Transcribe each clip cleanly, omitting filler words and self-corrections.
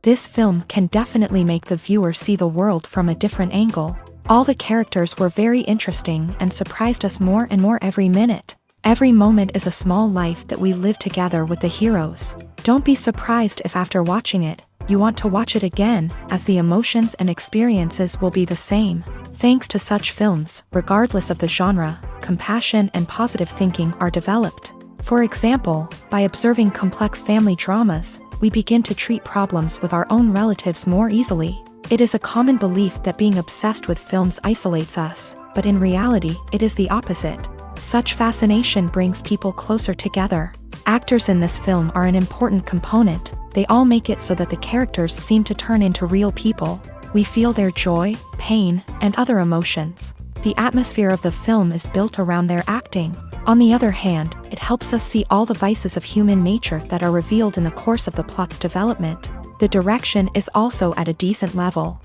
This film can definitely make the viewer see the world from a different angle. All the characters were very interesting and surprised us more and more every minute. Every moment is a small life that we live together with the heroes. Don't be surprised if after watching it, you want to watch it again, as the emotions and experiences will be the same. Thanks to such films, regardless of the genre, compassion and positive thinking are developed. For example, by observing complex family dramas, we begin to treat problems with our own relatives more easily. It is a common belief that being obsessed with films isolates us, but in reality, it is the opposite. Such fascination brings people closer together. Actors in this film are an important component. They all make it so that the characters seem to turn into real people. We feel their joy, pain, and other emotions. The atmosphere of the film is built around their acting. On the other hand, it helps us see all the vices of human nature that are revealed in the course of the plot's development. The direction is also at a decent level.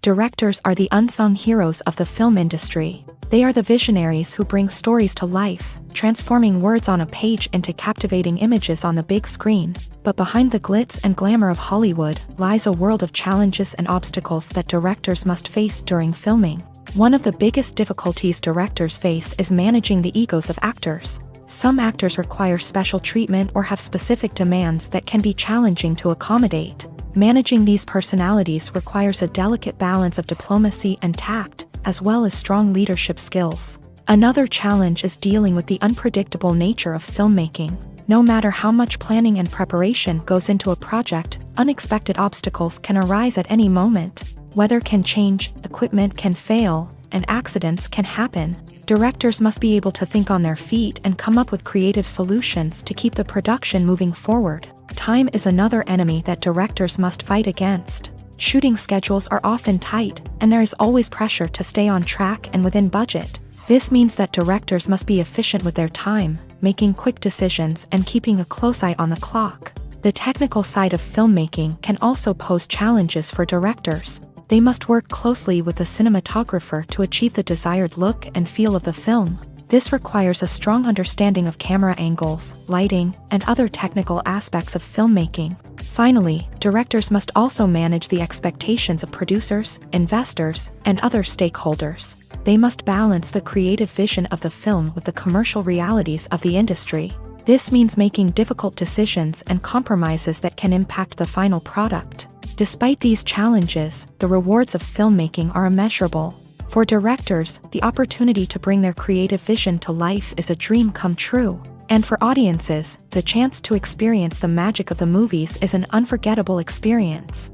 Directors are the unsung heroes of the film industry. They are the visionaries who bring stories to life, transforming words on a page into captivating images on the big screen. But behind the glitz and glamour of Hollywood lies a world of challenges and obstacles that directors must face during filming. One of the biggest difficulties directors face is managing the egos of actors. Some actors require special treatment or have specific demands that can be challenging to accommodate. Managing these personalities requires a delicate balance of diplomacy and tact, as well as strong leadership skills. Another challenge is dealing with the unpredictable nature of filmmaking. No matter how much planning and preparation goes into a project, unexpected obstacles can arise at any moment. Weather can change, equipment can fail, and accidents can happen. Directors must be able to think on their feet and come up with creative solutions to keep the production moving forward. Time is another enemy that directors must fight against. Shooting schedules are often tight, and there is always pressure to stay on track and within budget. This means that directors must be efficient with their time, making quick decisions and keeping a close eye on the clock. The technical side of filmmaking can also pose challenges for directors. They must work closely with the cinematographer to achieve the desired look and feel of the film. This requires a strong understanding of camera angles, lighting, and other technical aspects of filmmaking. Finally, directors must also manage the expectations of producers, investors, and other stakeholders. They must balance the creative vision of the film with the commercial realities of the industry. This means making difficult decisions and compromises that can impact the final product. Despite these challenges, the rewards of filmmaking are immeasurable. For directors, the opportunity to bring their creative vision to life is a dream come true. And for audiences, the chance to experience the magic of the movies is an unforgettable experience.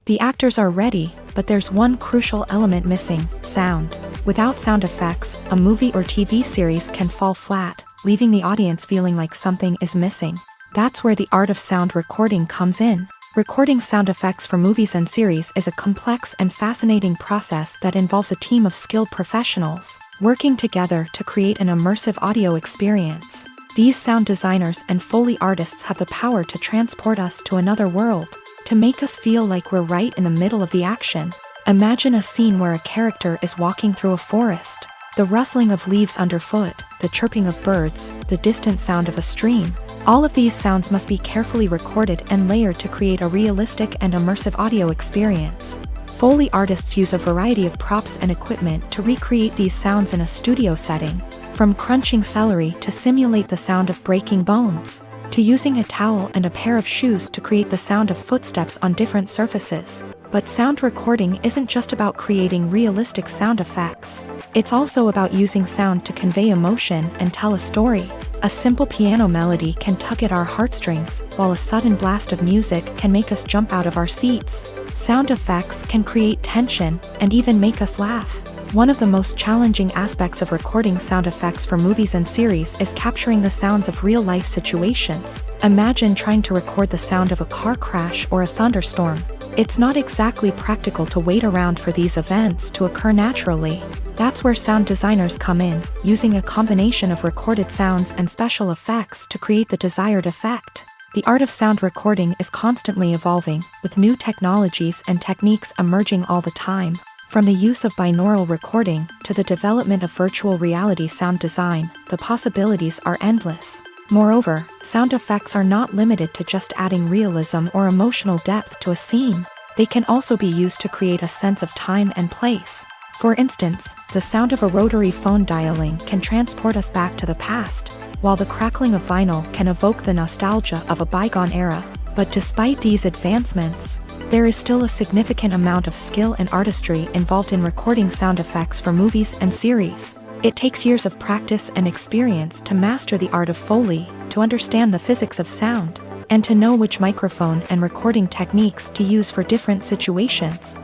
The actors are ready, but there's one crucial element missing: sound. Without sound effects, a movie or TV series can fall flat, leaving the audience feeling like something is missing. That's where the art of sound recording comes in. Recording sound effects for movies and series is a complex and fascinating process that involves a team of skilled professionals working together to create an immersive audio experience. These sound designers and Foley artists have the power to transport us to another world, to make us feel like we're right in the middle of the action. Imagine a scene where a character is walking through a forest. The rustling of leaves underfoot, the chirping of birds, the distant sound of a stream. All of these sounds must be carefully recorded and layered to create a realistic and immersive audio experience. Foley artists use a variety of props and equipment to recreate these sounds in a studio setting, from crunching celery to simulate the sound of breaking bones, to using a towel and a pair of shoes to create the sound of footsteps on different surfaces. But sound recording isn't just about creating realistic sound effects. It's also about using sound to convey emotion and tell a story. A simple piano melody can tug at our heartstrings, while a sudden blast of music can make us jump out of our seats. Sound effects can create tension and even make us laugh. One of the most challenging aspects of recording sound effects for movies and series is capturing the sounds of real-life situations. Imagine trying to record the sound of a car crash or a thunderstorm. It's not exactly practical to wait around for these events to occur naturally. That's where sound designers come in, using a combination of recorded sounds and special effects to create the desired effect. The art of sound recording is constantly evolving, with new technologies and techniques emerging all the time. From the use of binaural recording to the development of virtual reality sound design, the possibilities are endless. Moreover, sound effects are not limited to just adding realism or emotional depth to a scene. They can also be used to create a sense of time and place. For instance, the sound of a rotary phone dialing can transport us back to the past, while the crackling of vinyl can evoke the nostalgia of a bygone era. But despite these advancements, there is still a significant amount of skill and artistry involved in recording sound effects for movies and series. It takes years of practice and experience to master the art of Foley, to understand the physics of sound, and to know which microphone and recording techniques to use for different situations.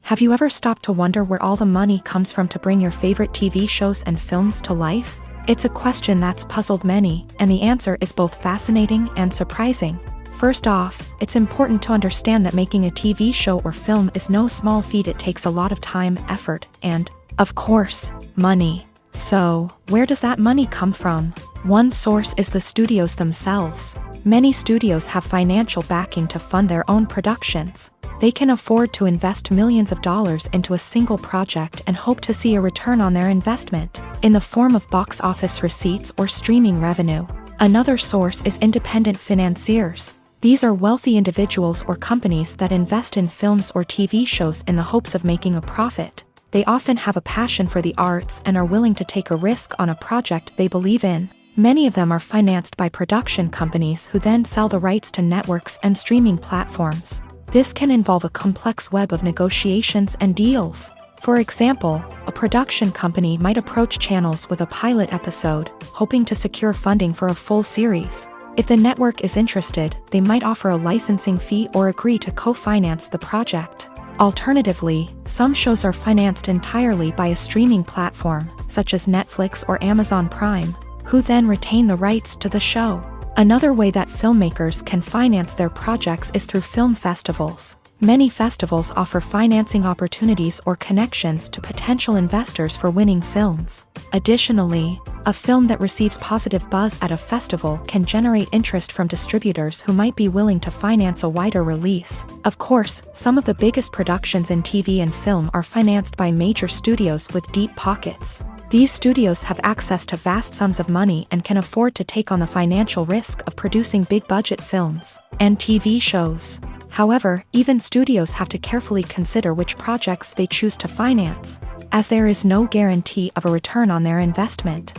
Have you ever stopped to wonder where all the money comes from to bring your favorite TV shows and films to life? It's a question that's puzzled many, and the answer is both fascinating and surprising. First off, it's important to understand that making a TV show or film is no small feat. It takes a lot of time, effort, and, of course, money. So, where does that money come from? One source is the studios themselves. Many studios have financial backing to fund their own productions. They can afford to invest millions of dollars into a single project and hope to see a return on their investment, in the form of box office receipts or streaming revenue. Another source is independent financiers. These are wealthy individuals or companies that invest in films or TV shows in the hopes of making a profit. They often have a passion for the arts and are willing to take a risk on a project they believe in. Many of them are financed by production companies who then sell the rights to networks and streaming platforms. This can involve a complex web of negotiations and deals. For example, a production company might approach channels with a pilot episode, hoping to secure funding for a full series. If the network is interested, they might offer a licensing fee or agree to co-finance the project. Alternatively, some shows are financed entirely by a streaming platform, such as Netflix or Amazon Prime, who then retain the rights to the show. Another way that filmmakers can finance their projects is through film festivals. Many festivals offer financing opportunities or connections to potential investors for winning films. Additionally, a film that receives positive buzz at a festival can generate interest from distributors who might be willing to finance a wider release. Of course, some of the biggest productions in TV and film are financed by major studios with deep pockets. These studios have access to vast sums of money and can afford to take on the financial risk of producing big-budget films and TV shows. However, even studios have to carefully consider which projects they choose to finance, as there is no guarantee of a return on their investment.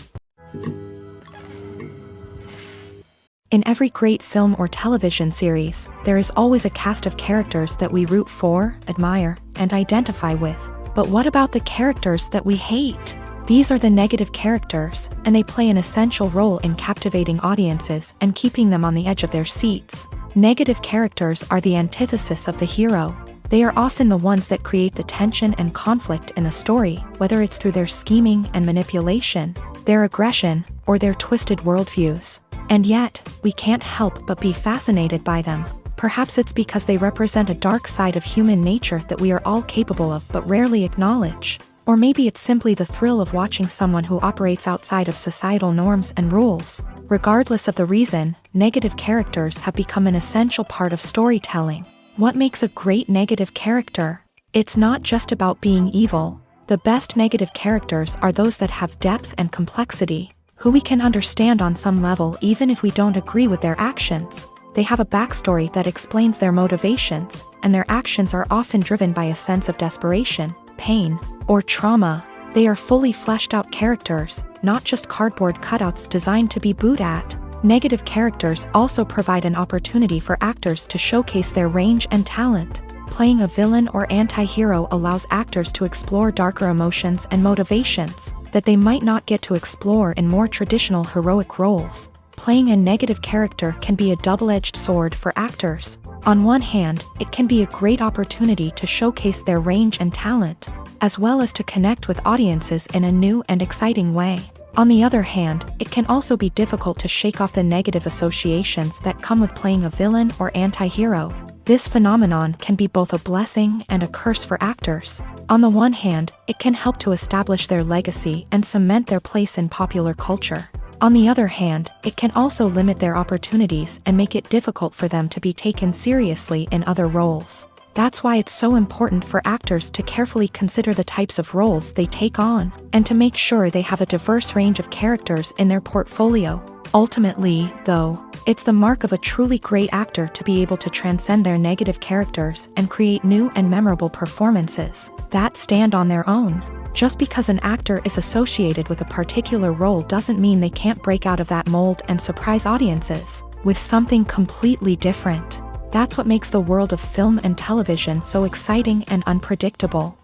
In every great film or television series, there is always a cast of characters that we root for, admire, and identify with. But what about the characters that we hate? These are the negative characters, and they play an essential role in captivating audiences and keeping them on the edge of their seats. Negative characters are the antithesis of the hero. They are often the ones that create the tension and conflict in the story, whether it's through their scheming and manipulation, their aggression, or their twisted worldviews. And yet, we can't help but be fascinated by them. Perhaps it's because they represent a dark side of human nature that we are all capable of but rarely acknowledge. Or maybe it's simply the thrill of watching someone who operates outside of societal norms and rules. Regardless of the reason, negative characters have become an essential part of storytelling. What makes a great negative character? It's not just about being evil. The best negative characters are those that have depth and complexity, who we can understand on some level even if we don't agree with their actions. They have a backstory that explains their motivations, and their actions are often driven by a sense of desperation, pain, or trauma. They are fully fleshed out characters, not just cardboard cutouts designed to be booed at. Negative characters also provide an opportunity for actors to showcase their range and talent. Playing a villain or anti-hero allows actors to explore darker emotions and motivations that they might not get to explore in more traditional heroic roles. Playing a negative character can be a double-edged sword for actors. On one hand, it can be a great opportunity to showcase their range and talent, as well as to connect with audiences in a new and exciting way. On the other hand, it can also be difficult to shake off the negative associations that come with playing a villain or anti-hero. This phenomenon can be both a blessing and a curse for actors. On the one hand, it can help to establish their legacy and cement their place in popular culture. On the other hand, it can also limit their opportunities and make it difficult for them to be taken seriously in other roles. That's why it's so important for actors to carefully consider the types of roles they take on, and to make sure they have a diverse range of characters in their portfolio. Ultimately, though, it's the mark of a truly great actor to be able to transcend their negative characters and create new and memorable performances that stand on their own. Just because an actor is associated with a particular role doesn't mean they can't break out of that mold and surprise audiences with something completely different. That's what makes the world of film and television so exciting and unpredictable.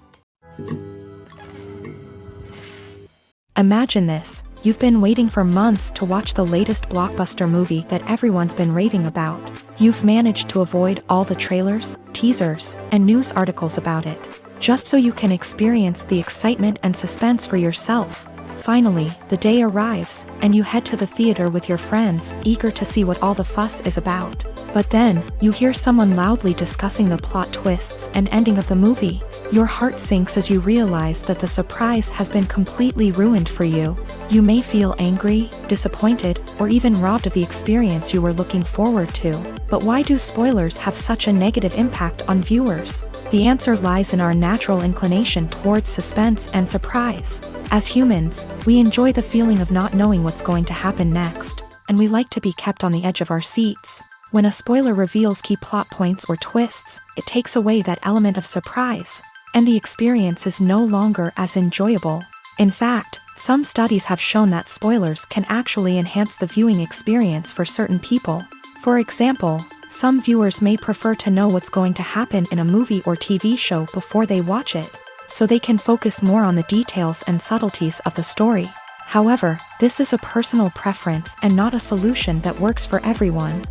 Imagine this. You've been waiting for months to watch the latest blockbuster movie that everyone's been raving about. You've managed to avoid all the trailers, teasers, and news articles about it, just so you can experience the excitement and suspense for yourself. Finally, the day arrives, and you head to the theater with your friends, eager to see what all the fuss is about. But then, you hear someone loudly discussing the plot twists and ending of the movie. Your heart sinks as you realize that the surprise has been completely ruined for you. You may feel angry, disappointed, or even robbed of the experience you were looking forward to. But why do spoilers have such a negative impact on viewers? The answer lies in our natural inclination towards suspense and surprise. As humans, we enjoy the feeling of not knowing what's going to happen next, and we like to be kept on the edge of our seats. When a spoiler reveals key plot points or twists, it takes away that element of surprise, and the experience is no longer as enjoyable. In fact, some studies have shown that spoilers can actually enhance the viewing experience for certain people. For example, some viewers may prefer to know what's going to happen in a movie or TV show before they watch it, so they can focus more on the details and subtleties of the story. However, this is a personal preference and not a solution that works for everyone.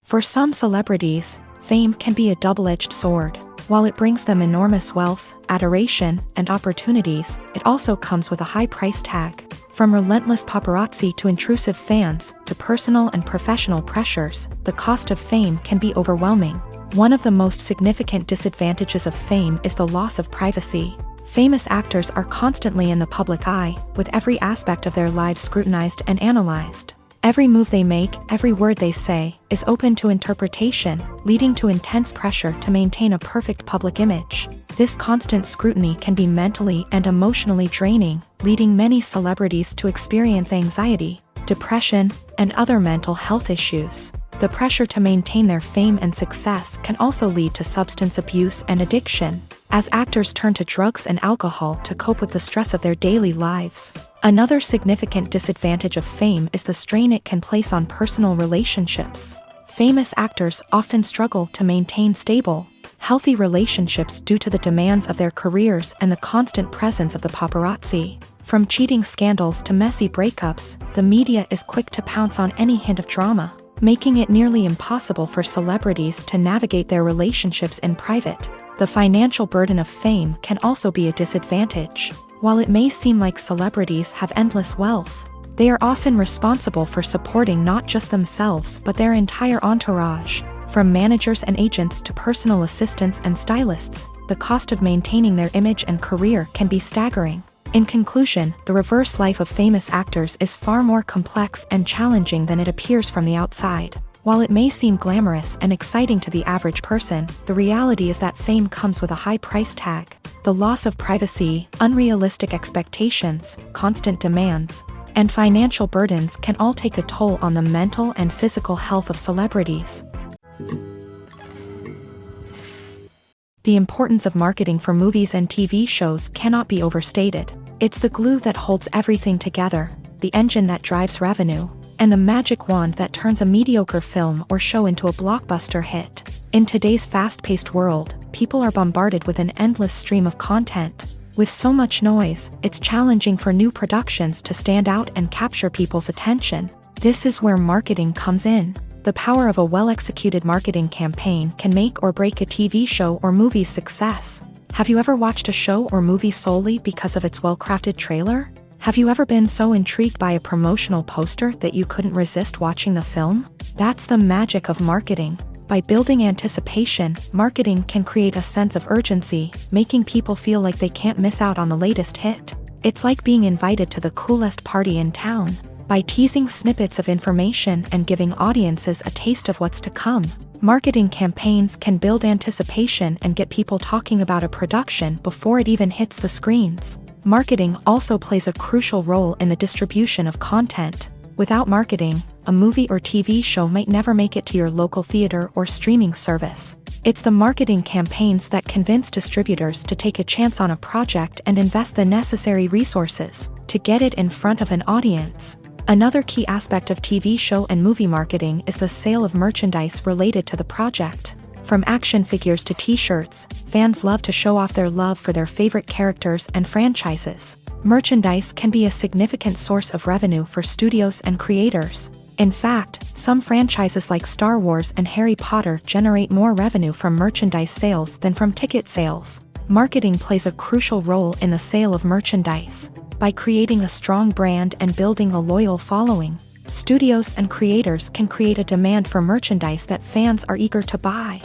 For some celebrities, fame can be a double-edged sword. While it brings them enormous wealth, adoration, and opportunities, it also comes with a high price tag. From relentless paparazzi to intrusive fans, to personal and professional pressures, the cost of fame can be overwhelming. One of the most significant disadvantages of fame is the loss of privacy. Famous actors are constantly in the public eye, with every aspect of their lives scrutinized and analyzed. Every move they make, every word they say, is open to interpretation, leading to intense pressure to maintain a perfect public image. This constant scrutiny can be mentally and emotionally draining, leading many celebrities to experience anxiety, depression, and other mental health issues. The pressure to maintain their fame and success can also lead to substance abuse and addiction, as actors turn to drugs and alcohol to cope with the stress of their daily lives. Another significant disadvantage of fame is the strain it can place on personal relationships. Famous actors often struggle to maintain stable, healthy relationships due to the demands of their careers and the constant presence of the paparazzi. From cheating scandals to messy breakups, the media is quick to pounce on any hint of drama, making it nearly impossible for celebrities to navigate their relationships in private. The financial burden of fame can also be a disadvantage. While it may seem like celebrities have endless wealth, they are often responsible for supporting not just themselves but their entire entourage. From managers and agents to personal assistants and stylists, the cost of maintaining their image and career can be staggering. In conclusion, the reverse life of famous actors is far more complex and challenging than it appears from the outside. While it may seem glamorous and exciting to the average person, the reality is that fame comes with a high price tag. The loss of privacy, unrealistic expectations, constant demands, and financial burdens can all take a toll on the mental and physical health of celebrities. The importance of marketing for movies and TV shows cannot be overstated. It's the glue that holds everything together, the engine that drives revenue, and the magic wand that turns a mediocre film or show into a blockbuster hit. In today's fast-paced world, people are bombarded with an endless stream of content. With so much noise, it's challenging for new productions to stand out and capture people's attention. This is where marketing comes in. The power of a well-executed marketing campaign can make or break a TV show or movie's success. Have you ever watched a show or movie solely because of its well-crafted trailer? Have you ever been so intrigued by a promotional poster that you couldn't resist watching the film? That's the magic of marketing. By building anticipation, marketing can create a sense of urgency, making people feel like they can't miss out on the latest hit. It's like being invited to the coolest party in town. by teasing snippets of information and giving audiences a taste of what's to come. Marketing campaigns can build anticipation and get people talking about a production before it even hits the screens. Marketing also plays a crucial role in the distribution of content. Without marketing, a movie or TV show might never make it to your local theater or streaming service. It's the marketing campaigns that convince distributors to take a chance on a project and invest the necessary resources to get it in front of an audience. Another key aspect of TV show and movie marketing is the sale of merchandise related to the project. From action figures to t-shirts, fans love to show off their love for their favorite characters and franchises. Merchandise can be a significant source of revenue for studios and creators. In fact, some franchises like Star Wars and Harry Potter generate more revenue from merchandise sales than from ticket sales. Marketing plays a crucial role in the sale of merchandise. By creating a strong brand and building a loyal following, studios and creators can create a demand for merchandise that fans are eager to buy.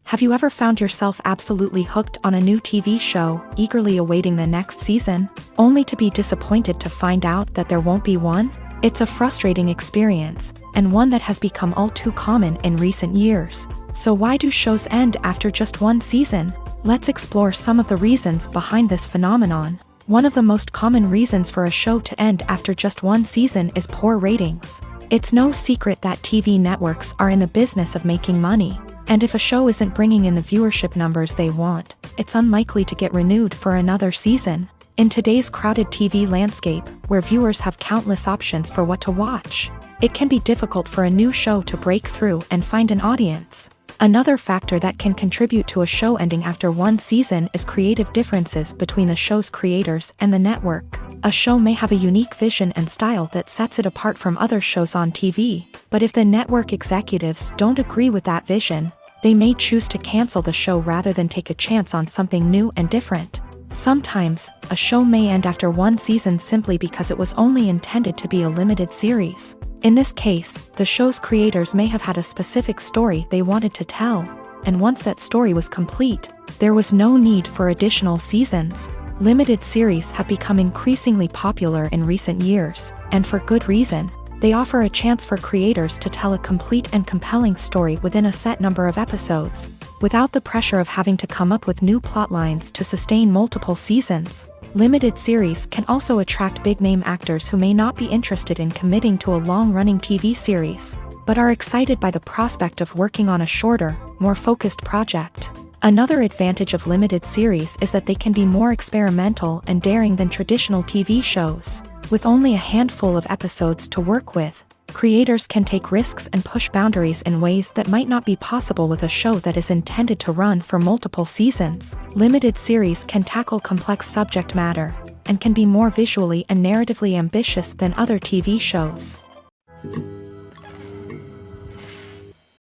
Have you ever found yourself absolutely hooked on a new TV show, eagerly awaiting the next season, only to be disappointed to find out that there won't be one? It's a frustrating experience, and one that has become all too common in recent years. So why do shows end after just one season? Let's explore some of the reasons behind this phenomenon. One of the most common reasons for a show to end after just one season is poor ratings. It's no secret that TV networks are in the business of making money, and if a show isn't bringing in the viewership numbers they want, it's unlikely to get renewed for another season. In today's crowded TV landscape, where viewers have countless options for what to watch, it can be difficult for a new show to break through and find an audience. Another factor that can contribute to a show ending after one season is creative differences between the show's creators and the network. A show may have a unique vision and style that sets it apart from other shows on TV, but if the network executives don't agree with that vision, they may choose to cancel the show rather than take a chance on something new and different. Sometimes, a show may end after one season simply because it was only intended to be a limited series. In this case, the show's creators may have had a specific story they wanted to tell, and once that story was complete, there was no need for additional seasons. Limited series have become increasingly popular in recent years, and for good reason. They offer a chance for creators to tell a complete and compelling story within a set number of episodes, without the pressure of having to come up with new plotlines to sustain multiple seasons. Limited series can also attract big-name actors who may not be interested in committing to a long-running TV series, but are excited by the prospect of working on a shorter, more focused project. Another advantage of limited series is that they can be more experimental and daring than traditional TV shows. With only a handful of episodes to work with, creators can take risks and push boundaries in ways that might not be possible with a show that is intended to run for multiple seasons. Limited series can tackle complex subject matter, and can be more visually and narratively ambitious than other TV shows.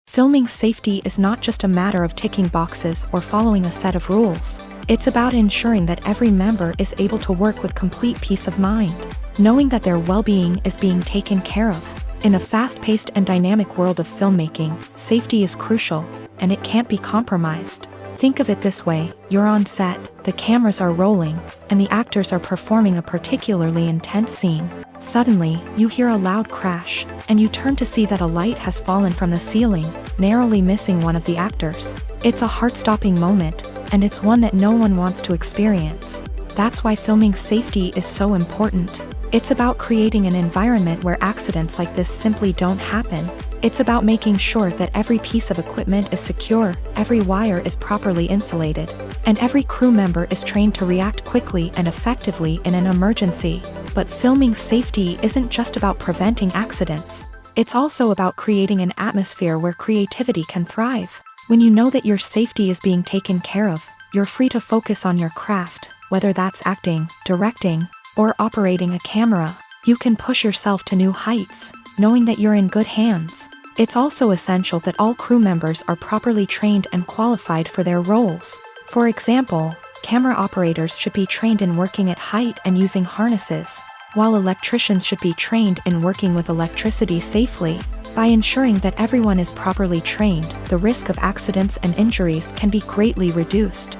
Filming safety is not just a matter of ticking boxes or following a set of rules. It's about ensuring that every member is able to work with complete peace of mind, knowing that their well-being is being taken care of. In a fast-paced and dynamic world of filmmaking, safety is crucial, and it can't be compromised. Think of it this way: you're on set, the cameras are rolling, and the actors are performing a particularly intense scene. Suddenly, you hear a loud crash, and you turn to see that a light has fallen from the ceiling, narrowly missing one of the actors. It's a heart-stopping moment, and it's one that no one wants to experience. That's why filming safety is so important. It's about creating an environment where accidents like this simply don't happen. It's about making sure that every piece of equipment is secure, every wire is properly insulated, and every crew member is trained to react quickly and effectively in an emergency. But filming safety isn't just about preventing accidents. It's also about creating an atmosphere where creativity can thrive. When you know that your safety is being taken care of, you're free to focus on your craft, whether that's acting, directing, or operating a camera. You can push yourself to new heights, knowing that you're in good hands. It's also essential that all crew members are properly trained and qualified for their roles. For example, camera operators should be trained in working at height and using harnesses, while electricians should be trained in working with electricity safely. By ensuring that everyone is properly trained, the risk of accidents and injuries can be greatly reduced.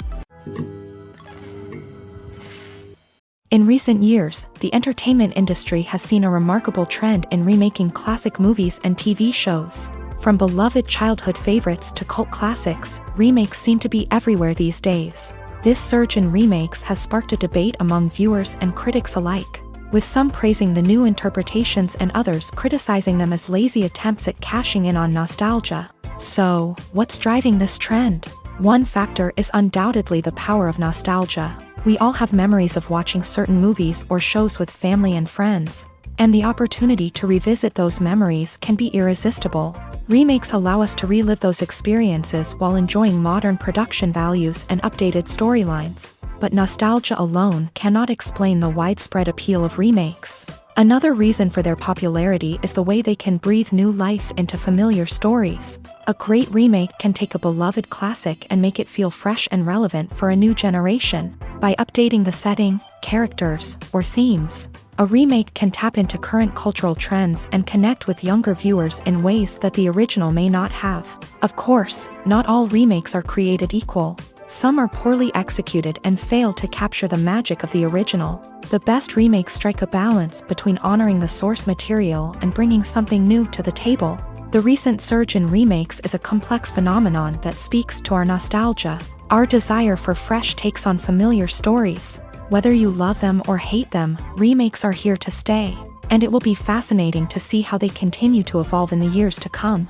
In recent years, the entertainment industry has seen a remarkable trend in remaking classic movies and TV shows. From beloved childhood favorites to cult classics, remakes seem to be everywhere these days. This surge in remakes has sparked a debate among viewers and critics alike, with some praising the new interpretations and others criticizing them as lazy attempts at cashing in on nostalgia. So, what's driving this trend? One factor is undoubtedly the power of nostalgia. We all have memories of watching certain movies or shows with family and friends, and the opportunity to revisit those memories can be irresistible. Remakes allow us to relive those experiences while enjoying modern production values and updated storylines. But nostalgia alone cannot explain the widespread appeal of remakes. Another reason for their popularity is the way they can breathe new life into familiar stories. A great remake can take a beloved classic and make it feel fresh and relevant for a new generation. By updating the setting, characters, or themes, a remake can tap into current cultural trends and connect with younger viewers in ways that the original may not have. Of course, not all remakes are created equal. Some are poorly executed and fail to capture the magic of the original. The best remakes strike a balance between honoring the source material and bringing something new to the table. The recent surge in remakes is a complex phenomenon that speaks to our nostalgia, our desire for fresh takes on familiar stories. Whether you love them or hate them, remakes are here to stay, and it will be fascinating to see how they continue to evolve in the years to come.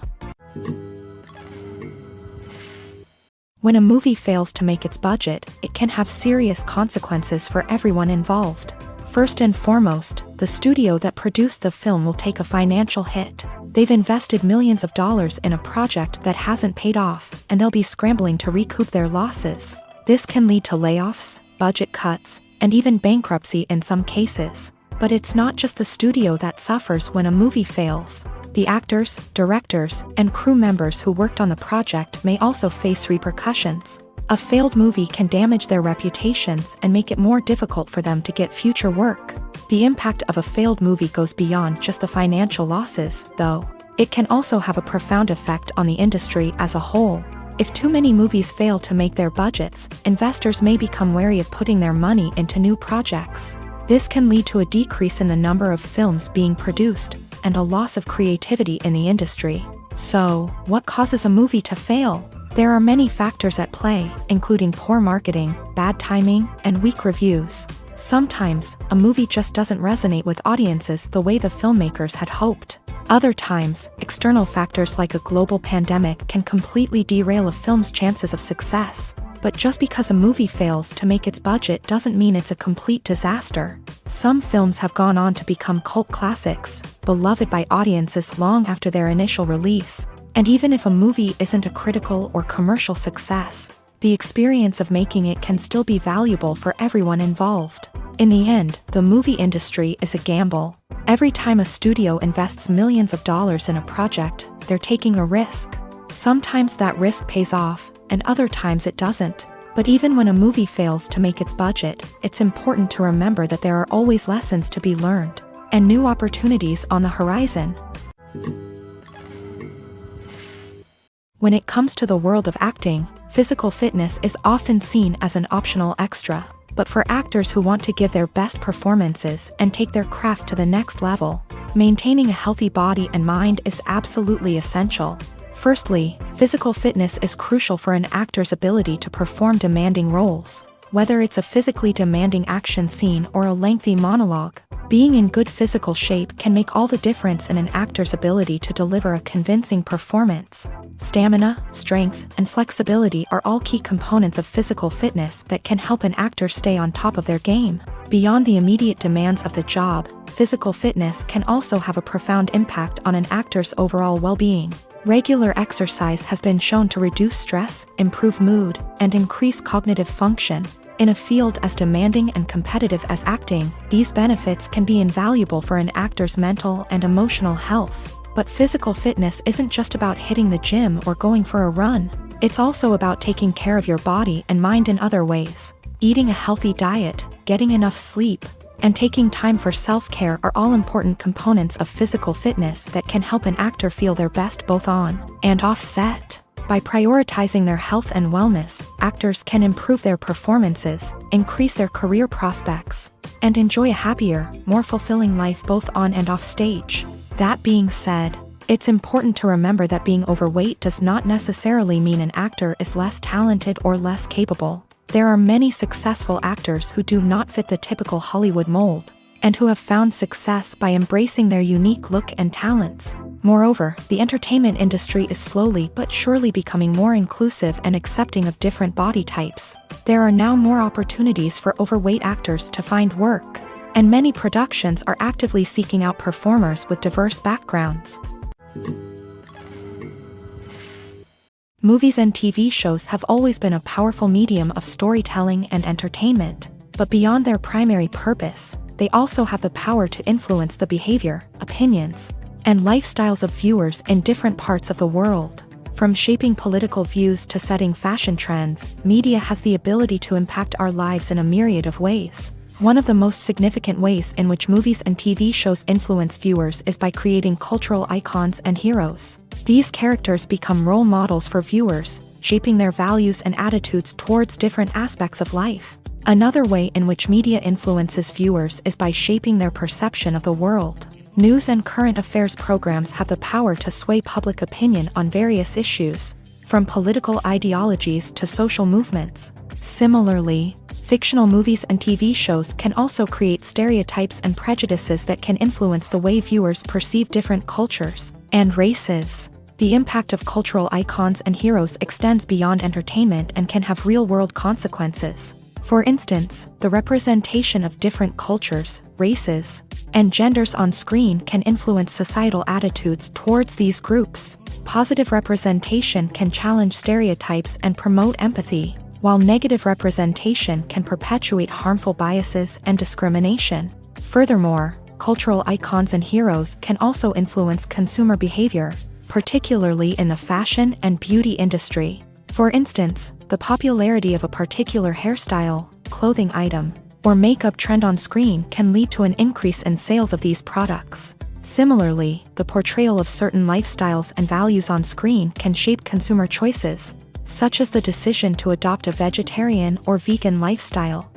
When a movie fails to make its budget, it can have serious consequences for everyone involved. First and foremost, the studio that produced the film will take a financial hit. They've invested millions of dollars in a project that hasn't paid off, and they'll be scrambling to recoup their losses. This can lead to layoffs, budget cuts, and even bankruptcy in some cases. But it's not just the studio that suffers when a movie fails. The actors, directors, and crew members who worked on the project may also face repercussions. A failed movie can damage their reputations and make it more difficult for them to get future work. The impact of a failed movie goes beyond just the financial losses, though. It can also have a profound effect on the industry as a whole. If too many movies fail to make their budgets, investors may become wary of putting their money into new projects. This can lead to a decrease in the number of films being produced, and a loss of creativity in the industry. So, what causes a movie to fail? There are many factors at play, including poor marketing, bad timing, and weak reviews. Sometimes, a movie just doesn't resonate with audiences the way the filmmakers had hoped. Other times, external factors like a global pandemic can completely derail a film's chances of success. But just because a movie fails to make its budget doesn't mean it's a complete disaster. Some films have gone on to become cult classics, beloved by audiences long after their initial release. And even if a movie isn't a critical or commercial success, the experience of making it can still be valuable for everyone involved. In the end, the movie industry is a gamble. Every time a studio invests millions of dollars in a project, they're taking a risk. Sometimes that risk pays off, and other times it doesn't. But even when a movie fails to make its budget, it's important to remember that there are always lessons to be learned, and new opportunities on the horizon. When it comes to the world of acting, physical fitness is often seen as an optional extra. But for actors who want to give their best performances and take their craft to the next level, maintaining a healthy body and mind is absolutely essential. Firstly, physical fitness is crucial for an actor's ability to perform demanding roles. Whether it's a physically demanding action scene or a lengthy monologue, being in good physical shape can make all the difference in an actor's ability to deliver a convincing performance. Stamina, strength, and flexibility are all key components of physical fitness that can help an actor stay on top of their game. Beyond the immediate demands of the job, physical fitness can also have a profound impact on an actor's overall well-being. Regular exercise has been shown to reduce stress, improve mood, and increase cognitive function. In a field as demanding and competitive as acting, these benefits can be invaluable for an actor's mental and emotional health. But physical fitness isn't just about hitting the gym or going for a run. It's also about taking care of your body and mind in other ways. Eating a healthy diet, getting enough sleep, and taking time for self-care are all important components of physical fitness that can help an actor feel their best both on and off set. By prioritizing their health and wellness, actors can improve their performances, increase their career prospects, and enjoy a happier, more fulfilling life both on and off stage. That being said, it's important to remember that being overweight does not necessarily mean an actor is less talented or less capable. There are many successful actors who do not fit the typical Hollywood mold, and who have found success by embracing their unique look and talents. Moreover, the entertainment industry is slowly but surely becoming more inclusive and accepting of different body types. There are now more opportunities for overweight actors to find work, and many productions are actively seeking out performers with diverse backgrounds. Movies and TV shows have always been a powerful medium of storytelling and entertainment, but beyond their primary purpose, they also have the power to influence the behavior, opinions, and lifestyles of viewers in different parts of the world. From shaping political views to setting fashion trends, media has the ability to impact our lives in a myriad of ways. One of the most significant ways in which movies and TV shows influence viewers is by creating cultural icons and heroes. These characters become role models for viewers, shaping their values and attitudes towards different aspects of life. Another way in which media influences viewers is by shaping their perception of the world. News and current affairs programs have the power to sway public opinion on various issues, from political ideologies to social movements. Similarly, fictional movies and TV shows can also create stereotypes and prejudices that can influence the way viewers perceive different cultures and races. The impact of cultural icons and heroes extends beyond entertainment and can have real-world consequences. For instance, the representation of different cultures, races, and genders on screen can influence societal attitudes towards these groups. Positive representation can challenge stereotypes and promote empathy, while negative representation can perpetuate harmful biases and discrimination. Furthermore, cultural icons and heroes can also influence consumer behavior, particularly in the fashion and beauty industry. For instance, the popularity of a particular hairstyle, clothing item, or makeup trend on screen can lead to an increase in sales of these products. Similarly, the portrayal of certain lifestyles and values on screen can shape consumer choices, such as the decision to adopt a vegetarian or vegan lifestyle.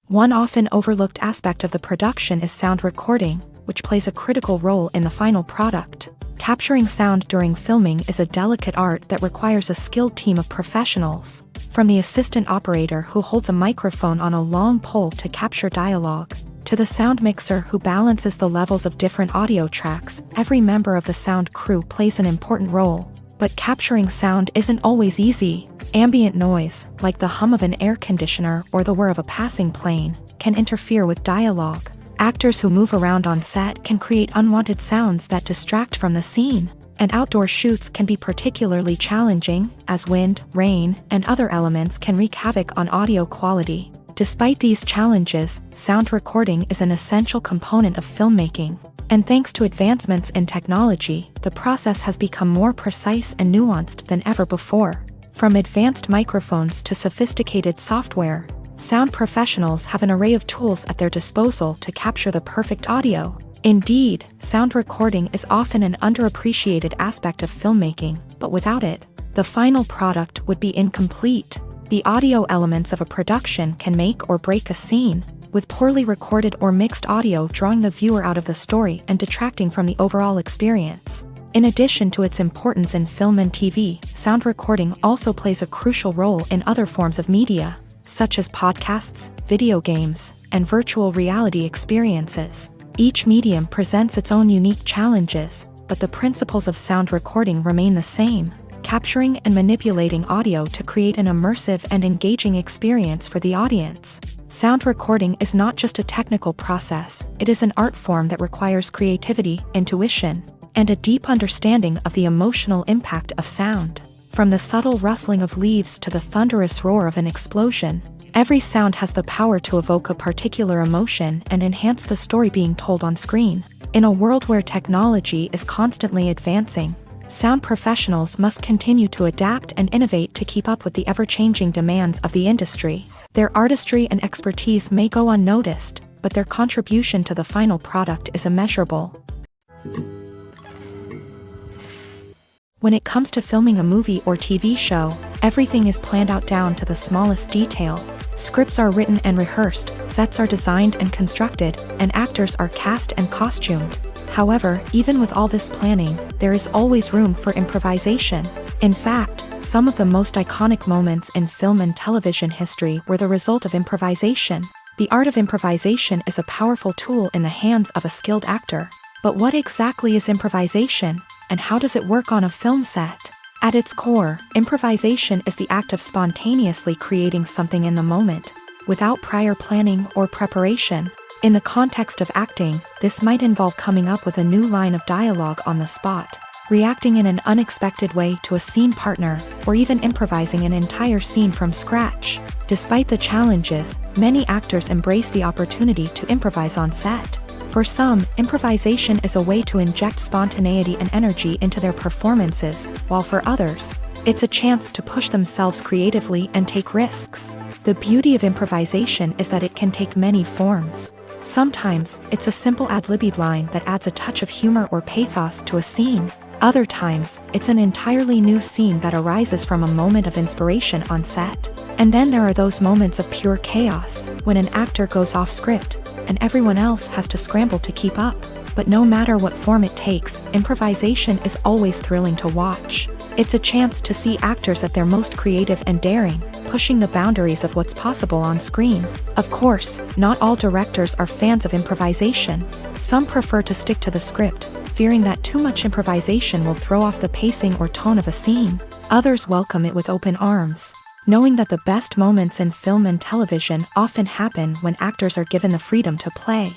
One often overlooked aspect of the production is sound recording, which plays a critical role in the final product. Capturing sound during filming is a delicate art that requires a skilled team of professionals. From the assistant operator who holds a microphone on a long pole to capture dialogue, to the sound mixer who balances the levels of different audio tracks, every member of the sound crew plays an important role. But capturing sound isn't always easy. Ambient noise, like the hum of an air conditioner or the whir of a passing plane, can interfere with dialogue. Actors who move around on set can create unwanted sounds that distract from the scene, and outdoor shoots can be particularly challenging, as wind, rain, and other elements can wreak havoc on audio quality. Despite these challenges, sound recording is an essential component of filmmaking, and thanks to advancements in technology, the process has become more precise and nuanced than ever before. From advanced microphones to sophisticated software, sound professionals have an array of tools at their disposal to capture the perfect audio. Indeed, sound recording is often an underappreciated aspect of filmmaking, but without it, the final product would be incomplete. The audio elements of a production can make or break a scene, with poorly recorded or mixed audio drawing the viewer out of the story and detracting from the overall experience. In addition to its importance in film and TV, sound recording also plays a crucial role in other forms of media, such as podcasts, video games, and virtual reality experiences. Each medium presents its own unique challenges, but the principles of sound recording remain the same: capturing and manipulating audio to create an immersive and engaging experience for the audience. Sound recording is not just a technical process, it is an art form that requires creativity, intuition, and a deep understanding of the emotional impact of sound. From the subtle rustling of leaves to the thunderous roar of an explosion, every sound has the power to evoke a particular emotion and enhance the story being told on screen. In a world where technology is constantly advancing, sound professionals must continue to adapt and innovate to keep up with the ever-changing demands of the industry. Their artistry and expertise may go unnoticed, but their contribution to the final product is immeasurable. When it comes to filming a movie or TV show, everything is planned out down to the smallest detail. Scripts are written and rehearsed, sets are designed and constructed, and actors are cast and costumed. However, even with all this planning, there is always room for improvisation. In fact, some of the most iconic moments in film and television history were the result of improvisation. The art of improvisation is a powerful tool in the hands of a skilled actor. But what exactly is improvisation, and how does it work on a film set? At its core, improvisation is the act of spontaneously creating something in the moment, without prior planning or preparation. In the context of acting, this might involve coming up with a new line of dialogue on the spot, reacting in an unexpected way to a scene partner, or even improvising an entire scene from scratch. Despite the challenges, many actors embrace the opportunity to improvise on set. For some, improvisation is a way to inject spontaneity and energy into their performances, while for others, it's a chance to push themselves creatively and take risks. The beauty of improvisation is that it can take many forms. Sometimes, it's a simple ad-libbed line that adds a touch of humor or pathos to a scene. Other times, it's an entirely new scene that arises from a moment of inspiration on set. And then there are those moments of pure chaos, when an actor goes off script, and everyone else has to scramble to keep up. But no matter what form it takes, improvisation is always thrilling to watch. It's a chance to see actors at their most creative and daring, pushing the boundaries of what's possible on screen. Of course, not all directors are fans of improvisation. Some prefer to stick to the script, fearing that too much improvisation will throw off the pacing or tone of a scene. Others welcome it with open arms, knowing that the best moments in film and television often happen when actors are given the freedom to play.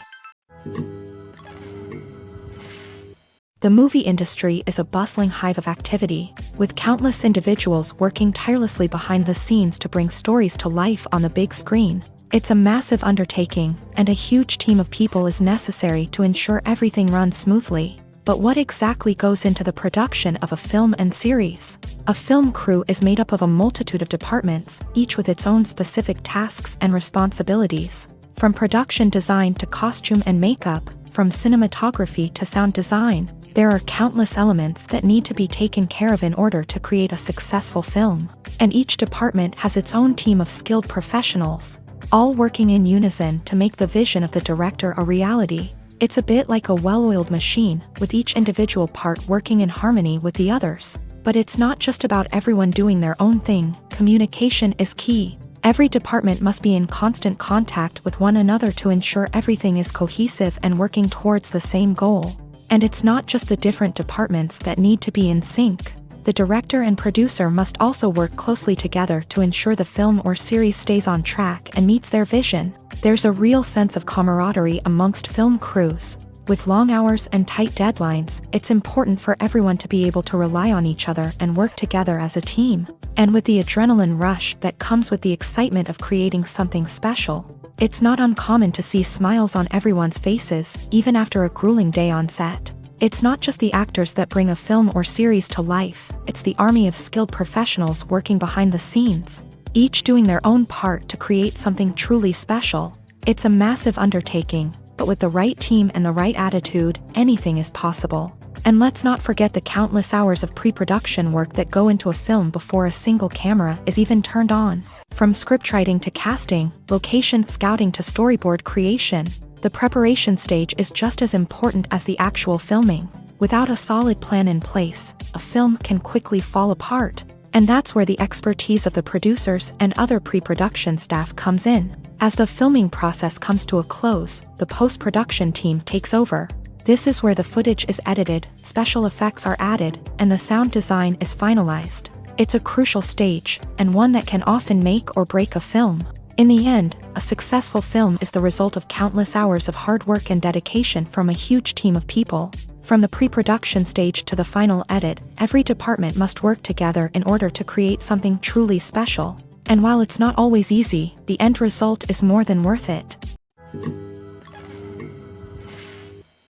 The movie industry is a bustling hive of activity, with countless individuals working tirelessly behind the scenes to bring stories to life on the big screen. It's a massive undertaking, and a huge team of people is necessary to ensure everything runs smoothly. But what exactly goes into the production of a film and series? A film crew is made up of a multitude of departments, each with its own specific tasks and responsibilities. From production design to costume and makeup, from cinematography to sound design, there are countless elements that need to be taken care of in order to create a successful film. And each department has its own team of skilled professionals, all working in unison to make the vision of the director a reality. It's a bit like a well-oiled machine, with each individual part working in harmony with the others. But it's not just about everyone doing their own thing. Communication is key. Every department must be in constant contact with one another to ensure everything is cohesive and working towards the same goal. And it's not just the different departments that need to be in sync. The director and producer must also work closely together to ensure the film or series stays on track and meets their vision. There's a real sense of camaraderie amongst film crews. With long hours and tight deadlines, it's important for everyone to be able to rely on each other and work together as a team. And with the adrenaline rush that comes with the excitement of creating something special, it's not uncommon to see smiles on everyone's faces, even after a grueling day on set. It's not just the actors that bring a film or series to life, it's the army of skilled professionals working behind the scenes, each doing their own part to create something truly special. It's a massive undertaking, but with the right team and the right attitude, anything is possible. And let's not forget the countless hours of pre-production work that go into a film before a single camera is even turned on. From scriptwriting to casting, location scouting to storyboard creation, the preparation stage is just as important as the actual filming. Without a solid plan in place, a film can quickly fall apart. And that's where the expertise of the producers and other pre-production staff comes in. As the filming process comes to a close, the post-production team takes over. This is where the footage is edited, special effects are added, and the sound design is finalized. It's a crucial stage, and one that can often make or break a film. In the end, a successful film is the result of countless hours of hard work and dedication from a huge team of people. From the pre-production stage to the final edit, every department must work together in order to create something truly special. And while it's not always easy, the end result is more than worth it.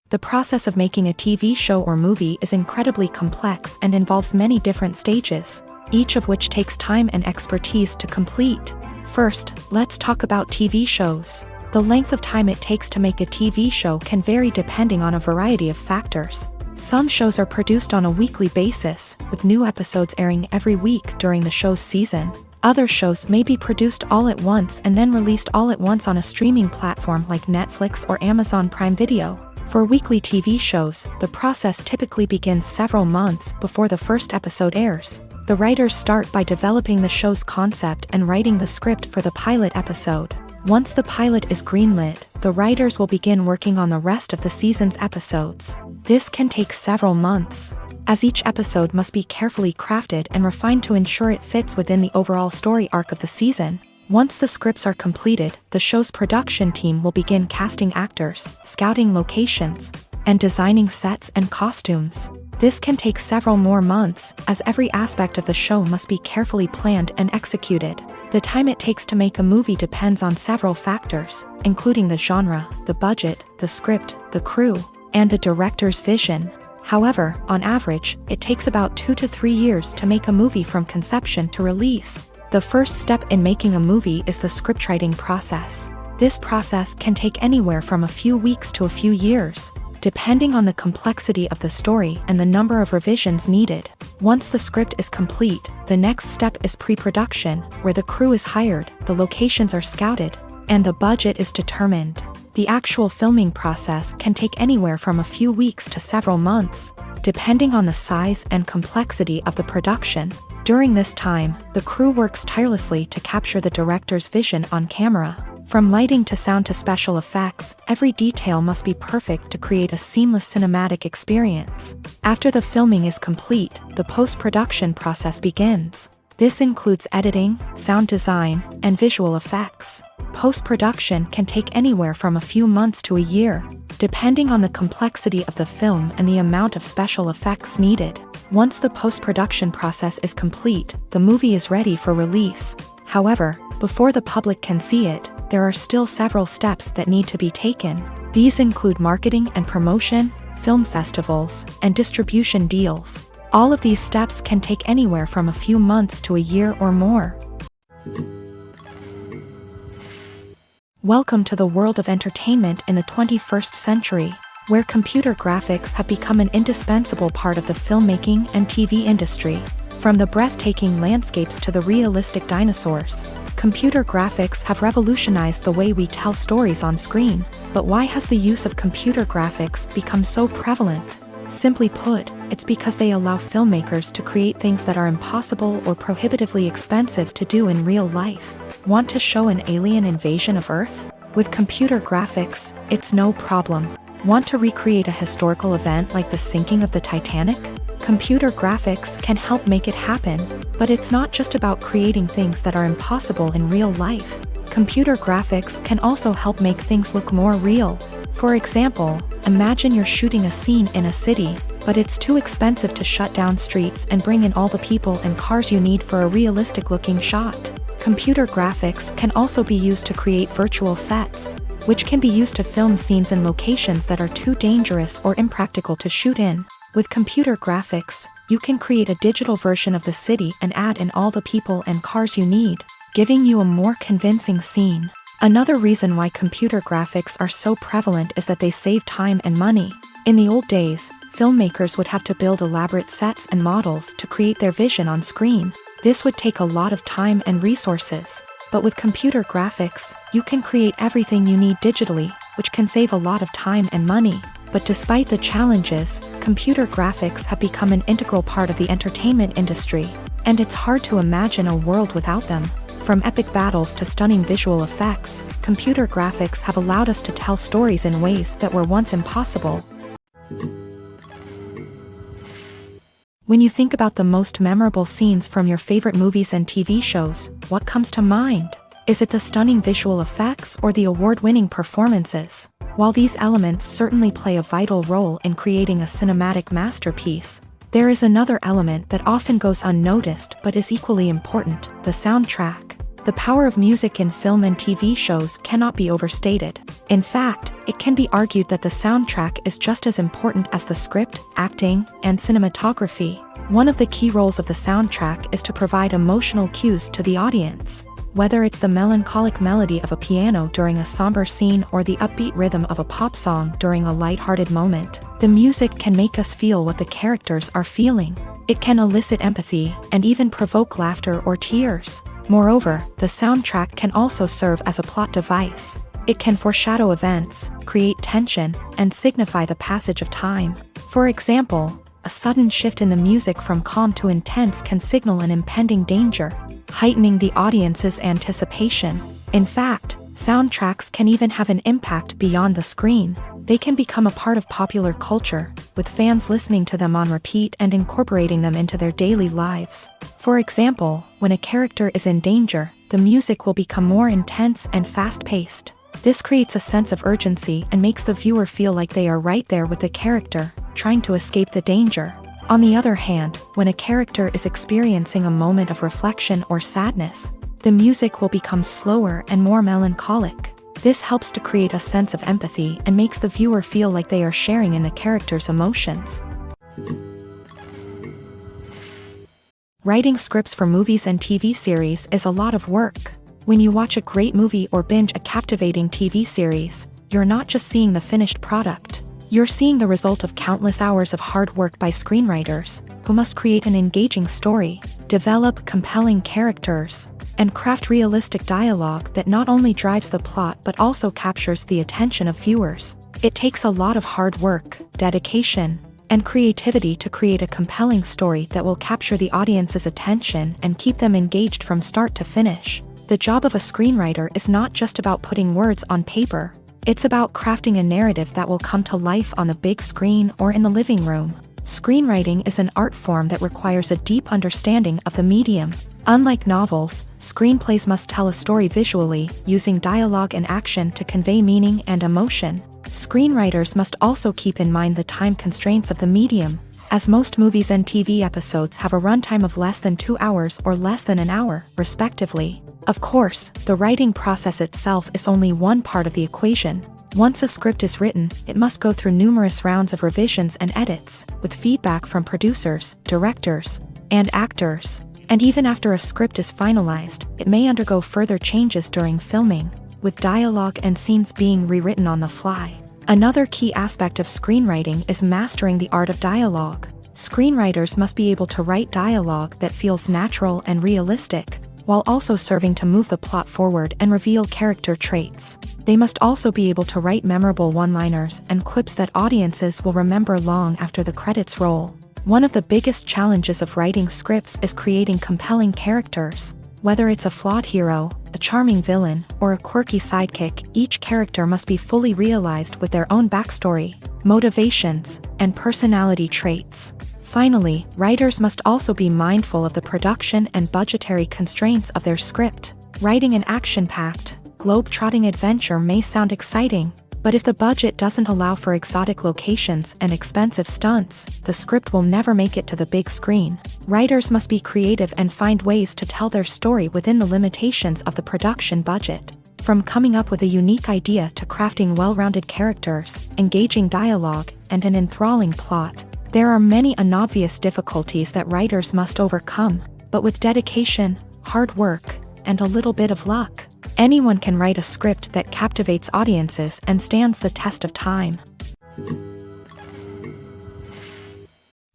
The process of making a TV show or movie is incredibly complex and involves many different stages, each of which takes time and expertise to complete. First, let's talk about TV shows. The length of time it takes to make a TV show can vary depending on a variety of factors. Some shows are produced on a weekly basis, with new episodes airing every week during the show's season. Other shows may be produced all at once and then released all at once on a streaming platform like Netflix or Amazon Prime Video. For weekly TV shows, the process typically begins several months before the first episode airs. The writers start by developing the show's concept and writing the script for the pilot episode. Once the pilot is greenlit, the writers will begin working on the rest of the season's episodes. This can take several months, as each episode must be carefully crafted and refined to ensure it fits within the overall story arc of the season. Once the scripts are completed, the show's production team will begin casting actors, scouting locations, and designing sets and costumes. This can take several more months, as every aspect of the show must be carefully planned and executed. The time it takes to make a movie depends on several factors, including the genre, the budget, the script, the crew, and the director's vision. However, on average, it takes about 2 to 3 years to make a movie from conception to release. The first step in making a movie is the scriptwriting process. This process can take anywhere from a few weeks to a few years, depending on the complexity of the story and the number of revisions needed. Once the script is complete, the next step is pre-production, where the crew is hired, the locations are scouted, and the budget is determined. The actual filming process can take anywhere from a few weeks to several months, depending on the size and complexity of the production. During this time, the crew works tirelessly to capture the director's vision on camera. From lighting to sound to special effects, every detail must be perfect to create a seamless cinematic experience. After the filming is complete, the post-production process begins. This includes editing, sound design, and visual effects. Post-production can take anywhere from a few months to a year, depending on the complexity of the film and the amount of special effects needed. Once the post-production process is complete, the movie is ready for release. However, before the public can see it, there are still several steps that need to be taken. These include marketing and promotion, film festivals, and distribution deals. All of these steps can take anywhere from a few months to a year or more. Welcome to the world of entertainment in the 21st century, where computer graphics have become an indispensable part of the filmmaking and TV industry. From the breathtaking landscapes to the realistic dinosaurs, computer graphics have revolutionized the way we tell stories on screen. But why has the use of computer graphics become so prevalent? Simply put, it's because they allow filmmakers to create things that are impossible or prohibitively expensive to do in real life. Want to show an alien invasion of Earth? With computer graphics, it's no problem. Want to recreate a historical event like the sinking of the Titanic? Computer graphics can help make it happen, but it's not just about creating things that are impossible in real life. Computer graphics can also help make things look more real. For example, imagine you're shooting a scene in a city, but it's too expensive to shut down streets and bring in all the people and cars you need for a realistic-looking shot. Computer graphics can also be used to create virtual sets, which can be used to film scenes in locations that are too dangerous or impractical to shoot in. With computer graphics, you can create a digital version of the city and add in all the people and cars you need, giving you a more convincing scene. Another reason why computer graphics are so prevalent is that they save time and money. In the old days, filmmakers would have to build elaborate sets and models to create their vision on screen. This would take a lot of time and resources. But with computer graphics, you can create everything you need digitally, which can save a lot of time and money. But despite the challenges, computer graphics have become an integral part of the entertainment industry, and it's hard to imagine a world without them. From epic battles to stunning visual effects, computer graphics have allowed us to tell stories in ways that were once impossible. When you think about the most memorable scenes from your favorite movies and TV shows, what comes to mind? Is it the stunning visual effects or the award-winning performances? While these elements certainly play a vital role in creating a cinematic masterpiece, there is another element that often goes unnoticed but is equally important: the soundtrack. The power of music in film and TV shows cannot be overstated. In fact, it can be argued that the soundtrack is just as important as the script, acting, and cinematography. One of the key roles of the soundtrack is to provide emotional cues to the audience. Whether it's the melancholic melody of a piano during a somber scene or the upbeat rhythm of a pop song during a light-hearted moment, the music can make us feel what the characters are feeling. It can elicit empathy and even provoke laughter or tears. Moreover, the soundtrack can also serve as a plot device. It can foreshadow events, create tension, and signify the passage of time. For example, a sudden shift in the music from calm to intense can signal an impending danger, heightening the audience's anticipation. In fact, soundtracks can even have an impact beyond the screen. They can become a part of popular culture, with fans listening to them on repeat and incorporating them into their daily lives. For example, when a character is in danger, the music will become more intense and fast-paced. This creates a sense of urgency and makes the viewer feel like they are right there with the character, trying to escape the danger. On the other hand, when a character is experiencing a moment of reflection or sadness, the music will become slower and more melancholic. This helps to create a sense of empathy and makes the viewer feel like they are sharing in the character's emotions. Writing scripts for movies and TV series is a lot of work. When you watch a great movie or binge a captivating TV series, you're not just seeing the finished product. You're seeing the result of countless hours of hard work by screenwriters, who must create an engaging story, develop compelling characters, and craft realistic dialogue that not only drives the plot but also captures the attention of viewers. It takes a lot of hard work, dedication, and creativity to create a compelling story that will capture the audience's attention and keep them engaged from start to finish. The job of a screenwriter is not just about putting words on paper. It's about crafting a narrative that will come to life on the big screen or in the living room. Screenwriting is an art form that requires a deep understanding of the medium. Unlike novels, screenplays must tell a story visually, using dialogue and action to convey meaning and emotion. Screenwriters must also keep in mind the time constraints of the medium, as most movies and TV episodes have a runtime of less than 2 hours or less than an hour, respectively. Of course, the writing process itself is only one part of the equation. Once a script is written, it must go through numerous rounds of revisions and edits, with feedback from producers, directors, and actors. And even after a script is finalized, it may undergo further changes during filming, with dialogue and scenes being rewritten on the fly. Another key aspect of screenwriting is mastering the art of dialogue. Screenwriters must be able to write dialogue that feels natural and realistic, while also serving to move the plot forward and reveal character traits. They must also be able to write memorable one-liners and quips that audiences will remember long after the credits roll. One of the biggest challenges of writing scripts is creating compelling characters. Whether it's a flawed hero, a charming villain, or a quirky sidekick, each character must be fully realized with their own backstory, motivations, and personality traits. Finally, writers must also be mindful of the production and budgetary constraints of their script. Writing an action-packed, globe-trotting adventure may sound exciting, but if the budget doesn't allow for exotic locations and expensive stunts, the script will never make it to the big screen. Writers must be creative and find ways to tell their story within the limitations of the production budget. From coming up with a unique idea to crafting well-rounded characters, engaging dialogue, and an enthralling plot, there are many unobvious difficulties that writers must overcome, but with dedication, hard work, and a little bit of luck, anyone can write a script that captivates audiences and stands the test of time.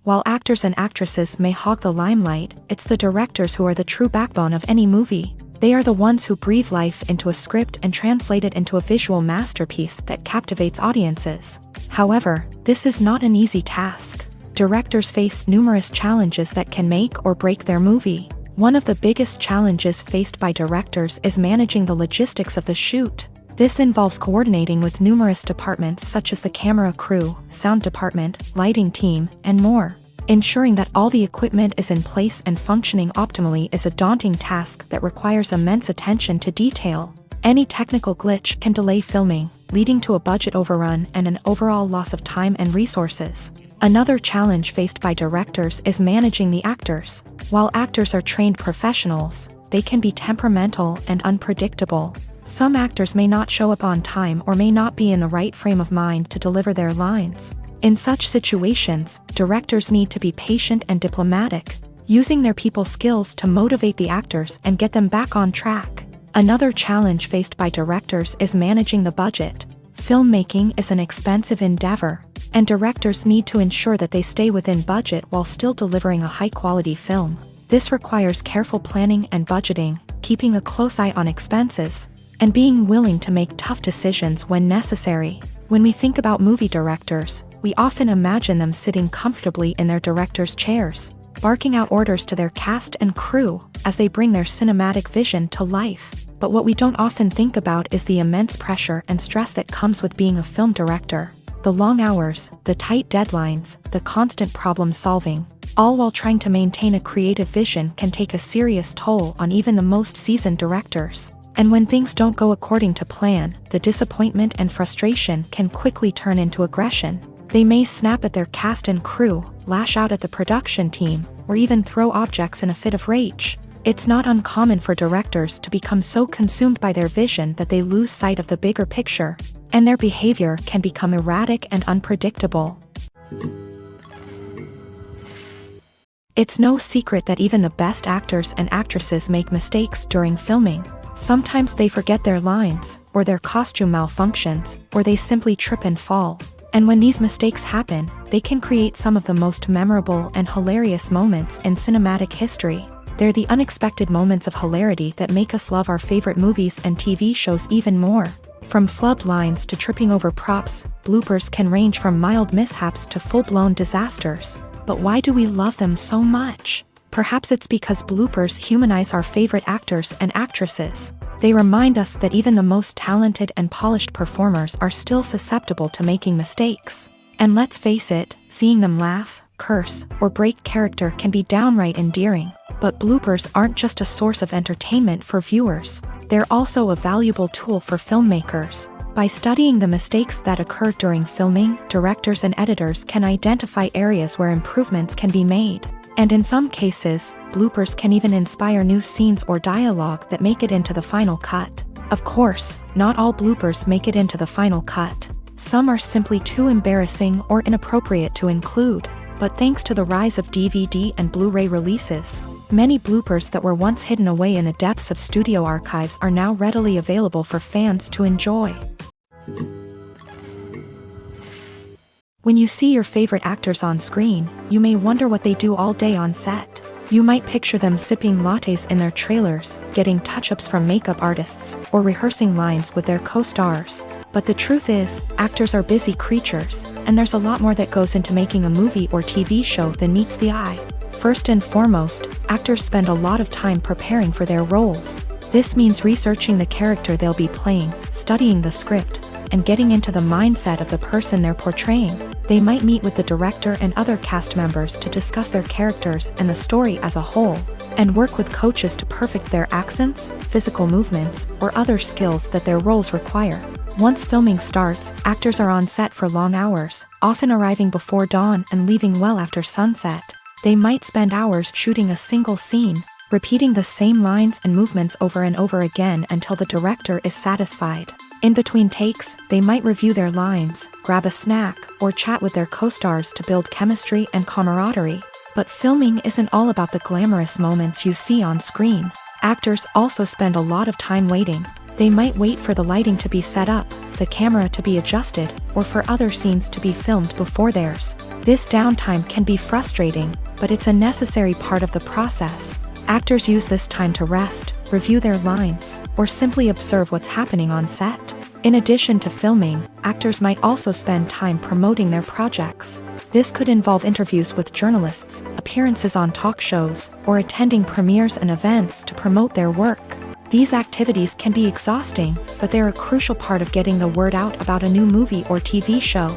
While actors and actresses may hog the limelight, it's the directors who are the true backbone of any movie. They are the ones who breathe life into a script and translate it into a visual masterpiece that captivates audiences. However, this is not an easy task. Directors face numerous challenges that can make or break their movie. One of the biggest challenges faced by directors is managing the logistics of the shoot. This involves coordinating with numerous departments such as the camera crew, sound department, lighting team, and more. Ensuring that all the equipment is in place and functioning optimally is a daunting task that requires immense attention to detail. Any technical glitch can delay filming, leading to a budget overrun and an overall loss of time and resources. Another challenge faced by directors is managing the actors. While actors are trained professionals, they can be temperamental and unpredictable. Some actors may not show up on time or may not be in the right frame of mind to deliver their lines. In such situations, directors need to be patient and diplomatic, using their people skills to motivate the actors and get them back on track. Another challenge faced by directors is managing the budget. Filmmaking is an expensive endeavor, and directors need to ensure that they stay within budget while still delivering a high-quality film. This requires careful planning and budgeting, keeping a close eye on expenses, and being willing to make tough decisions when necessary. When we think about movie directors, we often imagine them sitting comfortably in their director's chairs, barking out orders to their cast and crew as they bring their cinematic vision to life. But what we don't often think about is the immense pressure and stress that comes with being a film director. The long hours, the tight deadlines, the constant problem solving, all while trying to maintain a creative vision can take a serious toll on even the most seasoned directors. And when things don't go according to plan, the disappointment and frustration can quickly turn into aggression. They may snap at their cast and crew, lash out at the production team, or even throw objects in a fit of rage. It's not uncommon for directors to become so consumed by their vision that they lose sight of the bigger picture, and their behavior can become erratic and unpredictable. It's no secret that even the best actors and actresses make mistakes during filming. Sometimes they forget their lines, or their costume malfunctions, or they simply trip and fall. And when these mistakes happen, they can create some of the most memorable and hilarious moments in cinematic history. They're the unexpected moments of hilarity that make us love our favorite movies and TV shows even more. From flubbed lines to tripping over props, bloopers can range from mild mishaps to full-blown disasters. But why do we love them so much? Perhaps it's because bloopers humanize our favorite actors and actresses. They remind us that even the most talented and polished performers are still susceptible to making mistakes. And let's face it, seeing them laugh, curse, or break character can be downright endearing. But bloopers aren't just a source of entertainment for viewers. They're also a valuable tool for filmmakers. By studying the mistakes that occur during filming, directors and editors can identify areas where improvements can be made. And in some cases, bloopers can even inspire new scenes or dialogue that make it into the final cut. Of course, not all bloopers make it into the final cut. Some are simply too embarrassing or inappropriate to include. But thanks to the rise of DVD and Blu-ray releases, many bloopers that were once hidden away in the depths of studio archives are now readily available for fans to enjoy. When you see your favorite actors on screen, you may wonder what they do all day on set. You might picture them sipping lattes in their trailers, getting touch-ups from makeup artists, or rehearsing lines with their co-stars. But the truth is, actors are busy creatures, and there's a lot more that goes into making a movie or TV show than meets the eye. First and foremost, actors spend a lot of time preparing for their roles. This means researching the character they'll be playing, studying the script, and getting into the mindset of the person they're portraying. They might meet with the director and other cast members to discuss their characters and the story as a whole, and work with coaches to perfect their accents, physical movements, or other skills that their roles require. Once filming starts, actors are on set for long hours, often arriving before dawn and leaving well after sunset. They might spend hours shooting a single scene, repeating the same lines and movements over and over again until the director is satisfied. In between takes, they might review their lines, grab a snack, or chat with their co-stars to build chemistry and camaraderie. But filming isn't all about the glamorous moments you see on screen. Actors also spend a lot of time waiting. They might wait for the lighting to be set up, the camera to be adjusted, or for other scenes to be filmed before theirs. This downtime can be frustrating, but it's a necessary part of the process. Actors use this time to rest, review their lines, or simply observe what's happening on set. In addition to filming, actors might also spend time promoting their projects. This could involve interviews with journalists, appearances on talk shows, or attending premieres and events to promote their work. These activities can be exhausting, but they're a crucial part of getting the word out about a new movie or TV show.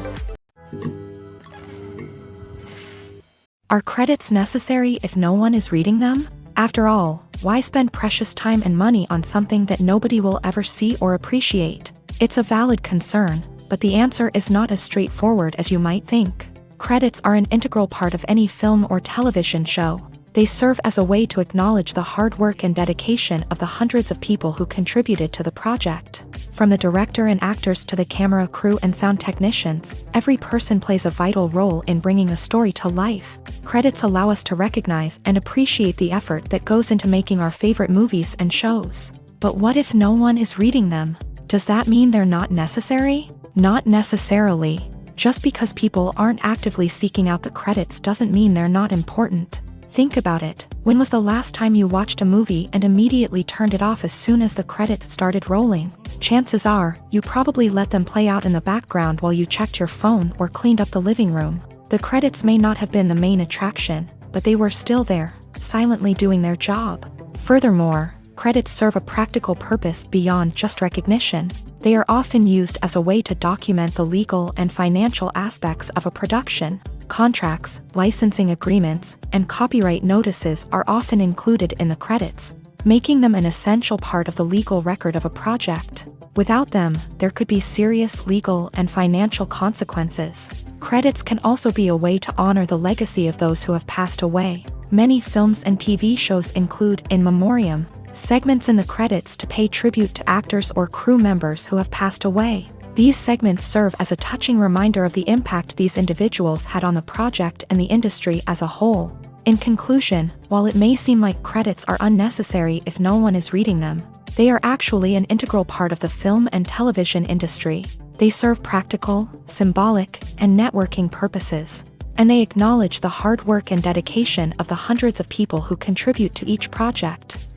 Are credits necessary if no one is reading them? After all, why spend precious time and money on something that nobody will ever see or appreciate? It's a valid concern, but the answer is not as straightforward as you might think. Credits are an integral part of any film or television show. They serve as a way to acknowledge the hard work and dedication of the hundreds of people who contributed to the project. From the director and actors to the camera crew and sound technicians, every person plays a vital role in bringing a story to life. Credits allow us to recognize and appreciate the effort that goes into making our favorite movies and shows. But what if no one is reading them? Does that mean they're not necessary? Not necessarily. Just because people aren't actively seeking out the credits doesn't mean they're not important. Think about it. When was the last time you watched a movie and immediately turned it off as soon as the credits started rolling? Chances are, you probably let them play out in the background while you checked your phone or cleaned up the living room. The credits may not have been the main attraction, but they were still there, silently doing their job. Furthermore, credits serve a practical purpose beyond just recognition. They are often used as a way to document the legal and financial aspects of a production. Contracts, licensing agreements, and copyright notices are often included in the credits, making them an essential part of the legal record of a project. Without them, there could be serious legal and financial consequences. Credits can also be a way to honor the legacy of those who have passed away. Many films and TV shows include in memoriam segments in the credits to pay tribute to actors or crew members who have passed away. These segments serve as a touching reminder of the impact these individuals had on the project and the industry as a whole. In conclusion, while it may seem like credits are unnecessary if no one is reading them, they are actually an integral part of the film and television industry. They serve practical, symbolic, and networking purposes, and they acknowledge the hard work and dedication of the hundreds of people who contribute to each project.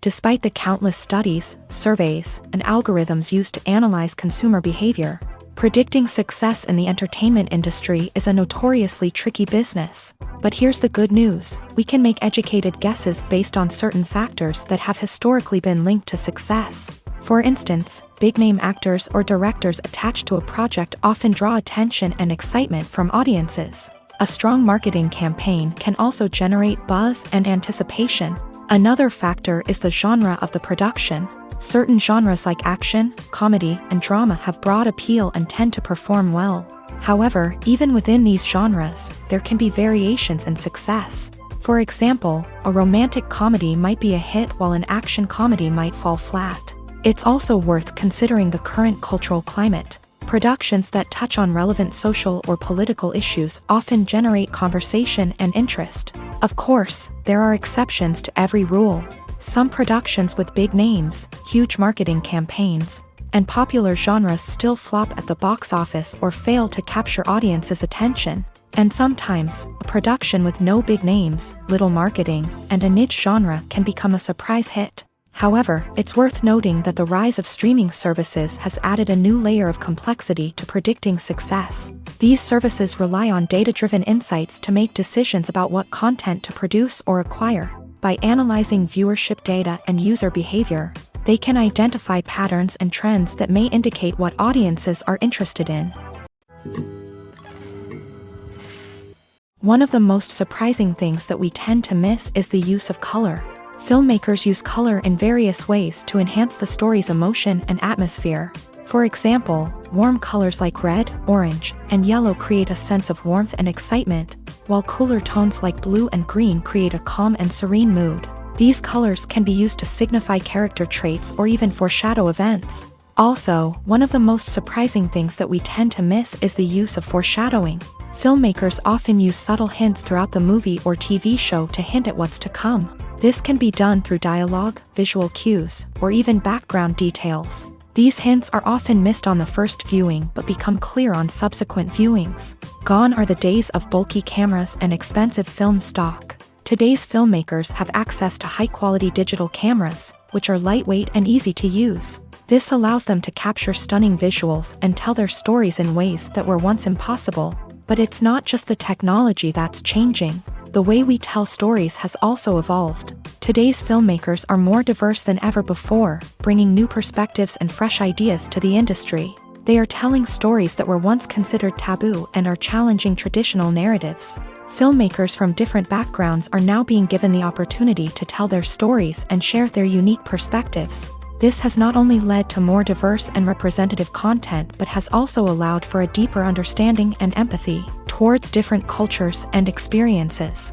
Despite the countless studies, surveys, and algorithms used to analyze consumer behavior, predicting success in the entertainment industry is a notoriously tricky business. But here's the good news: we can make educated guesses based on certain factors that have historically been linked to success. For instance, big-name actors or directors attached to a project often draw attention and excitement from audiences. A strong marketing campaign can also generate buzz and anticipation. Another factor is the genre of the production. Certain genres like action, comedy, and drama have broad appeal and tend to perform well. However, even within these genres, there can be variations in success. For example, a romantic comedy might be a hit while an action comedy might fall flat. It's also worth considering the current cultural climate. Productions that touch on relevant social or political issues often generate conversation and interest. Of course, there are exceptions to every rule. Some productions with big names, huge marketing campaigns, and popular genres still flop at the box office or fail to capture audiences' attention. And sometimes, a production with no big names, little marketing, and a niche genre can become a surprise hit. However, it's worth noting that the rise of streaming services has added a new layer of complexity to predicting success. These services rely on data-driven insights to make decisions about what content to produce or acquire. By analyzing viewership data and user behavior, they can identify patterns and trends that may indicate what audiences are interested in. One of the most surprising things that we tend to miss is the use of color. Filmmakers use color in various ways to enhance the story's emotion and atmosphere. For example, warm colors like red, orange, and yellow create a sense of warmth and excitement, while cooler tones like blue and green create a calm and serene mood. These colors can be used to signify character traits or even foreshadow events. Also, one of the most surprising things that we tend to miss is the use of foreshadowing. Filmmakers often use subtle hints throughout the movie or TV show to hint at what's to come. This can be done through dialogue, visual cues, or even background details. These hints are often missed on the first viewing but become clear on subsequent viewings. Gone are the days of bulky cameras and expensive film stock. Today's filmmakers have access to high-quality digital cameras, which are lightweight and easy to use. This allows them to capture stunning visuals and tell their stories in ways that were once impossible. But it's not just the technology that's changing. The way we tell stories has also evolved. Today's filmmakers are more diverse than ever before, bringing new perspectives and fresh ideas to the industry. They are telling stories that were once considered taboo and are challenging traditional narratives. Filmmakers from different backgrounds are now being given the opportunity to tell their stories and share their unique perspectives. This has not only led to more diverse and representative content but has also allowed for a deeper understanding and empathy towards different cultures and experiences.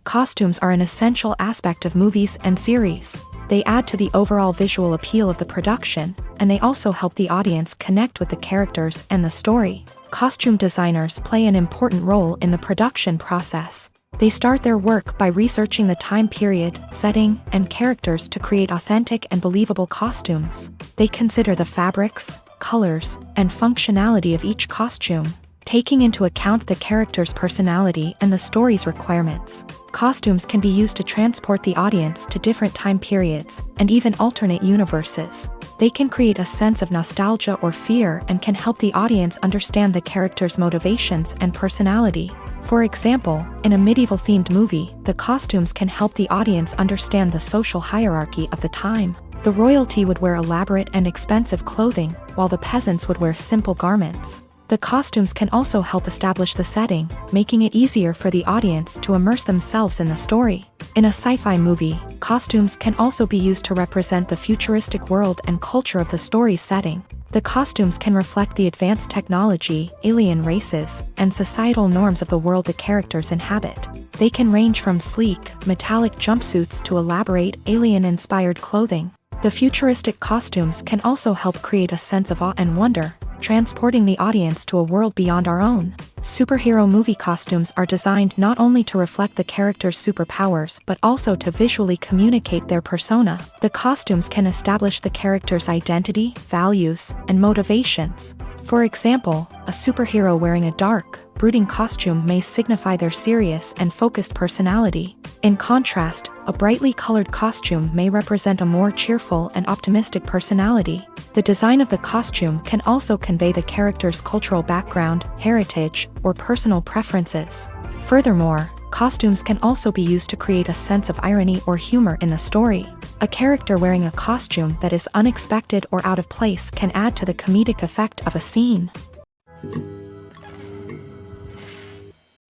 Costumes are an essential aspect of movies and series. They add to the overall visual appeal of the production, and they also help the audience connect with the characters and the story. Costume designers play an important role in the production process. They start their work by researching the time period, setting, and characters to create authentic and believable costumes. They consider the fabrics, colors, and functionality of each costume, taking into account the character's personality and the story's requirements. Costumes can be used to transport the audience to different time periods and even alternate universes. They can create a sense of nostalgia or fear and can help the audience understand the character's motivations and personality. For example, in a medieval-themed movie, the costumes can help the audience understand the social hierarchy of the time. The royalty would wear elaborate and expensive clothing, while the peasants would wear simple garments. The costumes can also help establish the setting, making it easier for the audience to immerse themselves in the story. In a sci-fi movie, costumes can also be used to represent the futuristic world and culture of the story's setting. The costumes can reflect the advanced technology, alien races, and societal norms of the world the characters inhabit. They can range from sleek, metallic jumpsuits to elaborate, alien-inspired clothing. The futuristic costumes can also help create a sense of awe and wonder, transporting the audience to a world beyond our own. Superhero movie costumes are designed not only to reflect the character's superpowers but also to visually communicate their persona. The costumes can establish the character's identity, values, and motivations. For example, a superhero wearing a dark, brooding costume may signify their serious and focused personality. In contrast, a brightly colored costume may represent a more cheerful and optimistic personality. The design of the costume can also convey the character's cultural background, heritage, or personal preferences. Furthermore, costumes can also be used to create a sense of irony or humor in the story. A character wearing a costume that is unexpected or out of place can add to the comedic effect of a scene.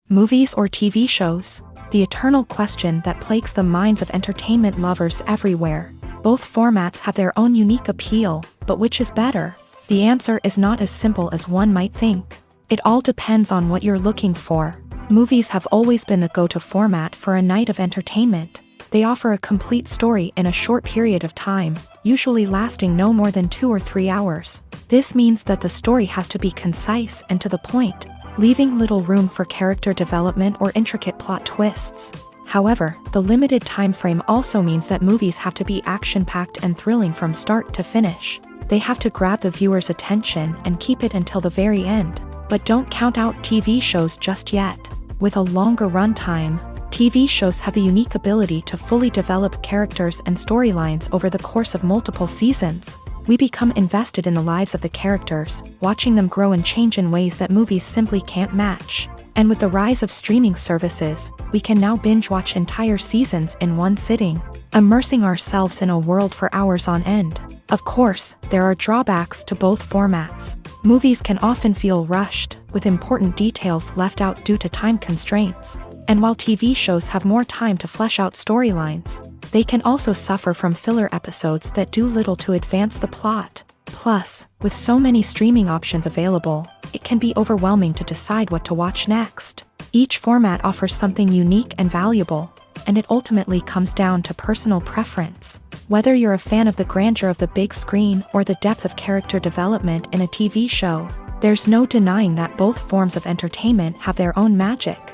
Movies or TV shows? The eternal question that plagues the minds of entertainment lovers everywhere. Both formats have their own unique appeal, but which is better? The answer is not as simple as one might think. It all depends on what you're looking for. Movies have always been the go-to format for a night of entertainment. They offer a complete story in a short period of time, usually lasting no more than 2 or 3 hours. This means that the story has to be concise and to the point, leaving little room for character development or intricate plot twists. However, the limited time frame also means that movies have to be action-packed and thrilling from start to finish. They have to grab the viewer's attention and keep it until the very end. But don't count out TV shows just yet. With a longer runtime, TV shows have the unique ability to fully develop characters and storylines over the course of multiple seasons. We become invested in the lives of the characters, watching them grow and change in ways that movies simply can't match. And with the rise of streaming services, we can now binge-watch entire seasons in one sitting, immersing ourselves in a world for hours on end. Of course, there are drawbacks to both formats. Movies can often feel rushed, with important details left out due to time constraints. And while TV shows have more time to flesh out storylines, they can also suffer from filler episodes that do little to advance the plot. Plus, with so many streaming options available, it can be overwhelming to decide what to watch next. Each format offers something unique and valuable, and it ultimately comes down to personal preference. Whether you're a fan of the grandeur of the big screen or the depth of character development in a TV show, there's no denying that both forms of entertainment have their own magic.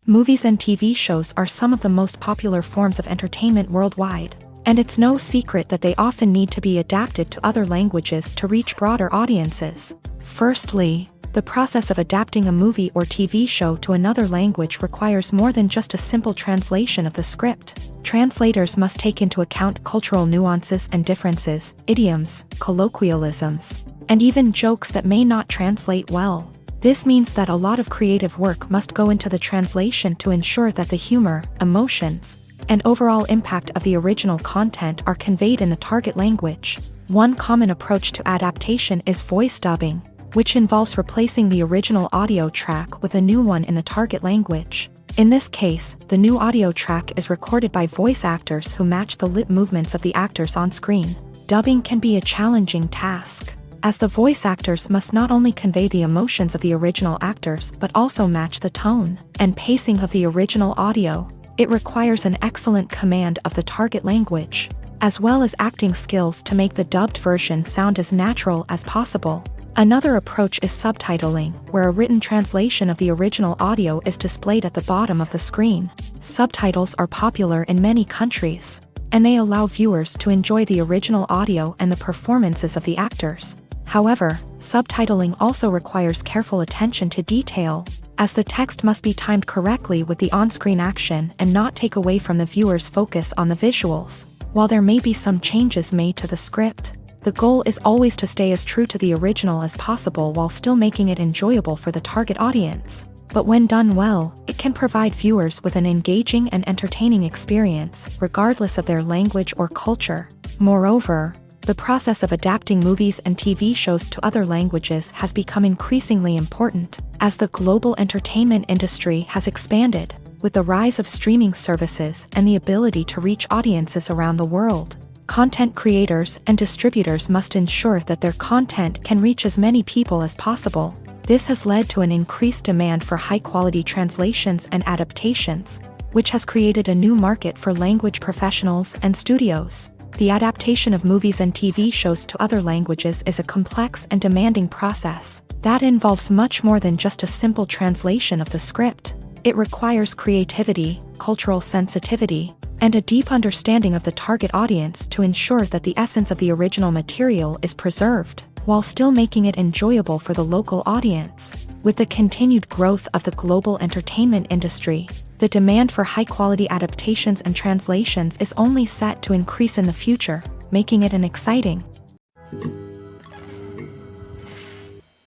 Movies and TV shows are some of the most popular forms of entertainment worldwide, and it's no secret that they often need to be adapted to other languages to reach broader audiences. Firstly, the process of adapting a movie or TV show to another language requires more than just a simple translation of the script. Translators must take into account cultural nuances and differences, idioms, colloquialisms, and even jokes that may not translate well. This means that a lot of creative work must go into the translation to ensure that the humor, emotions, and overall impact of the original content are conveyed in the target language. One common approach to adaptation is voice dubbing, which involves replacing the original audio track with a new one in the target language. In this case, the new audio track is recorded by voice actors who match the lip movements of the actors on screen. Dubbing can be a challenging task, as the voice actors must not only convey the emotions of the original actors but also match the tone and pacing of the original audio. It requires an excellent command of the target language, as well as acting skills to make the dubbed version sound as natural as possible. Another approach is subtitling, where a written translation of the original audio is displayed at the bottom of the screen. Subtitles are popular in many countries, and they allow viewers to enjoy the original audio and the performances of the actors. However, subtitling also requires careful attention to detail, as the text must be timed correctly with the on-screen action and not take away from the viewer's focus on the visuals. While there may be some changes made to the script, the goal is always to stay as true to the original as possible while still making it enjoyable for the target audience. But when done well, it can provide viewers with an engaging and entertaining experience, regardless of their language or culture. Moreover, the process of adapting movies and TV shows to other languages has become increasingly important, as the global entertainment industry has expanded, with the rise of streaming services and the ability to reach audiences around the world. Content creators and distributors must ensure that their content can reach as many people as possible. This has led to an increased demand for high-quality translations and adaptations, which has created a new market for language professionals and studios. The adaptation of movies and TV shows to other languages is a complex and demanding process that involves much more than just a simple translation of the script. It requires creativity, cultural sensitivity, and a deep understanding of the target audience to ensure that the essence of the original material is preserved, while still making it enjoyable for the local audience. With the continued growth of the global entertainment industry, the demand for high-quality adaptations and translations is only set to increase in the future, making it an exciting.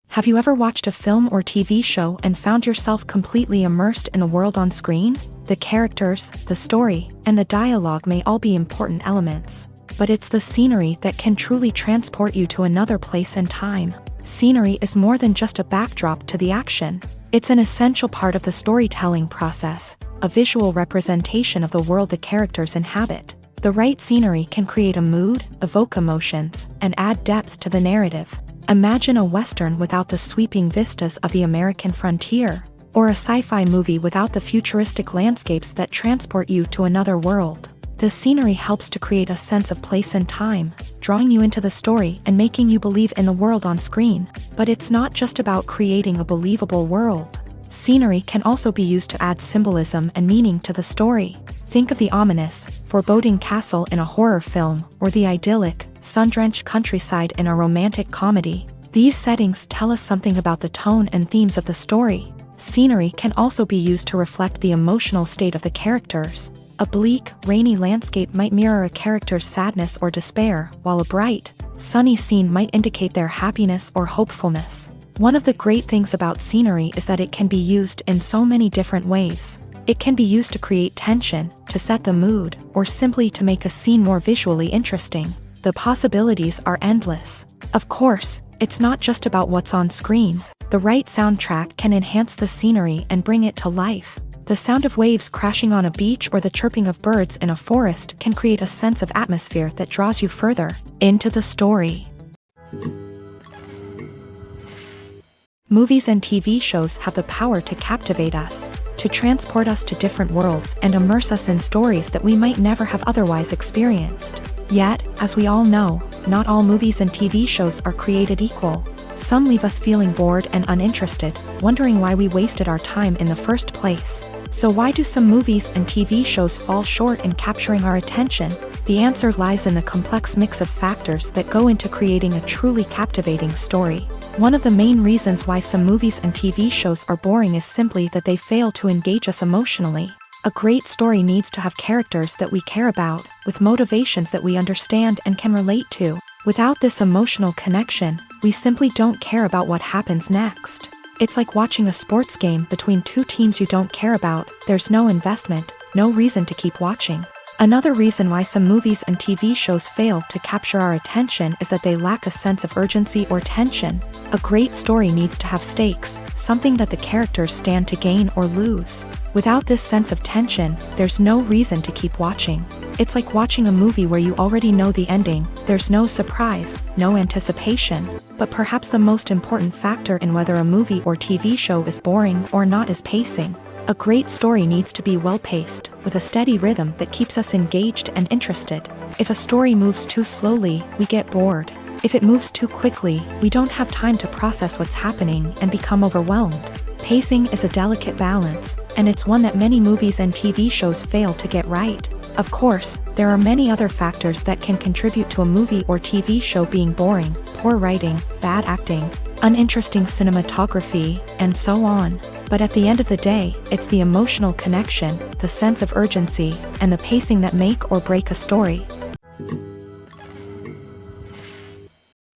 Have you ever watched a film or TV show and found yourself completely immersed in the world on screen? The characters, the story, and the dialogue may all be important elements, but it's the scenery that can truly transport you to another place and time. Scenery is more than just a backdrop to the action. It's an essential part of the storytelling process, a visual representation of the world the characters inhabit. The right scenery can create a mood, evoke emotions, and add depth to the narrative. Imagine a Western without the sweeping vistas of the American frontier, or a sci-fi movie without the futuristic landscapes that transport you to another world. The scenery helps to create a sense of place and time, drawing you into the story and making you believe in the world on screen. But it's not just about creating a believable world. Scenery can also be used to add symbolism and meaning to the story. Think of the ominous, foreboding castle in a horror film, or the idyllic, sun-drenched countryside in a romantic comedy. These settings tell us something about the tone and themes of the story. Scenery can also be used to reflect the emotional state of the characters. A bleak, rainy landscape might mirror a character's sadness or despair, while a bright, sunny scene might indicate their happiness or hopefulness. One of the great things about scenery is that it can be used in so many different ways. It can be used to create tension, to set the mood, or simply to make a scene more visually interesting. The possibilities are endless. Of course, it's not just about what's on screen. The right soundtrack can enhance the scenery and bring it to life. The sound of waves crashing on a beach or the chirping of birds in a forest can create a sense of atmosphere that draws you further into the story. Movies and TV shows have the power to captivate us, to transport us to different worlds and immerse us in stories that we might never have otherwise experienced. Yet, as we all know, not all movies and TV shows are created equal. Some leave us feeling bored and uninterested, wondering why we wasted our time in the first place. So why do some movies and TV shows fall short in capturing our attention? The answer lies in the complex mix of factors that go into creating a truly captivating story. One of the main reasons why some movies and TV shows are boring is simply that they fail to engage us emotionally. A great story needs to have characters that we care about, with motivations that we understand and can relate to. Without this emotional connection, we simply don't care about what happens next. It's like watching a sports game between two teams you don't care about. There's no investment, no reason to keep watching. Another reason why some movies and TV shows fail to capture our attention is that they lack a sense of urgency or tension. A great story needs to have stakes, something that the characters stand to gain or lose. Without this sense of tension, there's no reason to keep watching. It's like watching a movie where you already know the ending. There's no surprise, no anticipation. But perhaps the most important factor in whether a movie or TV show is boring or not is pacing. A great story needs to be well-paced, with a steady rhythm that keeps us engaged and interested. If a story moves too slowly, we get bored. If it moves too quickly, we don't have time to process what's happening and become overwhelmed. Pacing is a delicate balance, and it's one that many movies and TV shows fail to get right. Of course, there are many other factors that can contribute to a movie or TV show being boring: poor writing, bad acting, uninteresting cinematography, and so on. But at the end of the day, it's the emotional connection, the sense of urgency, and the pacing that make or break a story.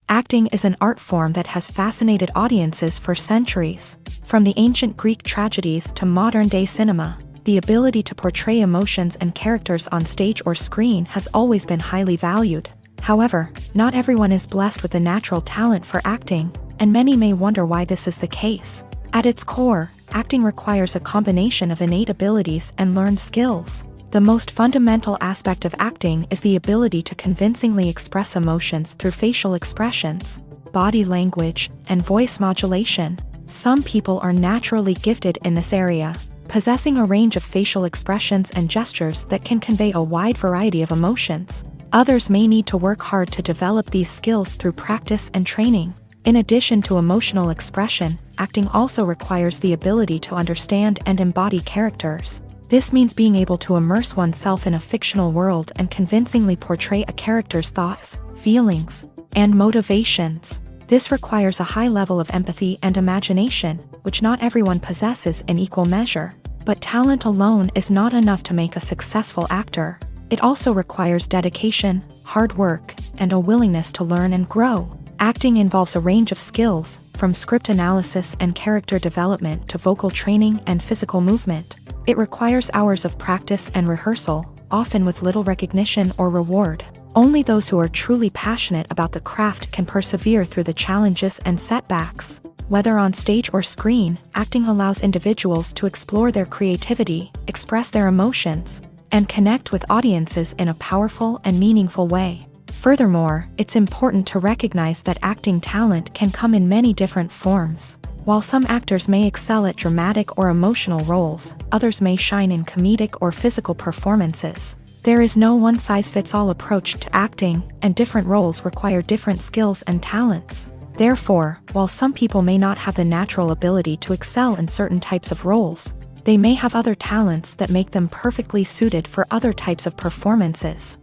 Acting is an art form that has fascinated audiences for centuries. From the ancient Greek tragedies to modern-day cinema, the ability to portray emotions and characters on stage or screen has always been highly valued. However, not everyone is blessed with the natural talent for acting, and many may wonder why this is the case. At its core, acting requires a combination of innate abilities and learned skills. The most fundamental aspect of acting is the ability to convincingly express emotions through facial expressions, body language, and voice modulation. Some people are naturally gifted in this area, possessing a range of facial expressions and gestures that can convey a wide variety of emotions. Others may need to work hard to develop these skills through practice and training. In addition to emotional expression, acting also requires the ability to understand and embody characters. This means being able to immerse oneself in a fictional world and convincingly portray a character's thoughts, feelings, and motivations. This requires a high level of empathy and imagination, which not everyone possesses in equal measure. But talent alone is not enough to make a successful actor. It also requires dedication, hard work, and a willingness to learn and grow. Acting involves a range of skills, from script analysis and character development to vocal training and physical movement. It requires hours of practice and rehearsal, often with little recognition or reward. Only those who are truly passionate about the craft can persevere through the challenges and setbacks. Whether on stage or screen, acting allows individuals to explore their creativity, express their emotions, and connect with audiences in a powerful and meaningful way. Furthermore, it's important to recognize that acting talent can come in many different forms. While some actors may excel at dramatic or emotional roles, others may shine in comedic or physical performances. There is no one-size-fits-all approach to acting, and different roles require different skills and talents. Therefore, while some people may not have the natural ability to excel in certain types of roles, they may have other talents that make them perfectly suited for other types of performances.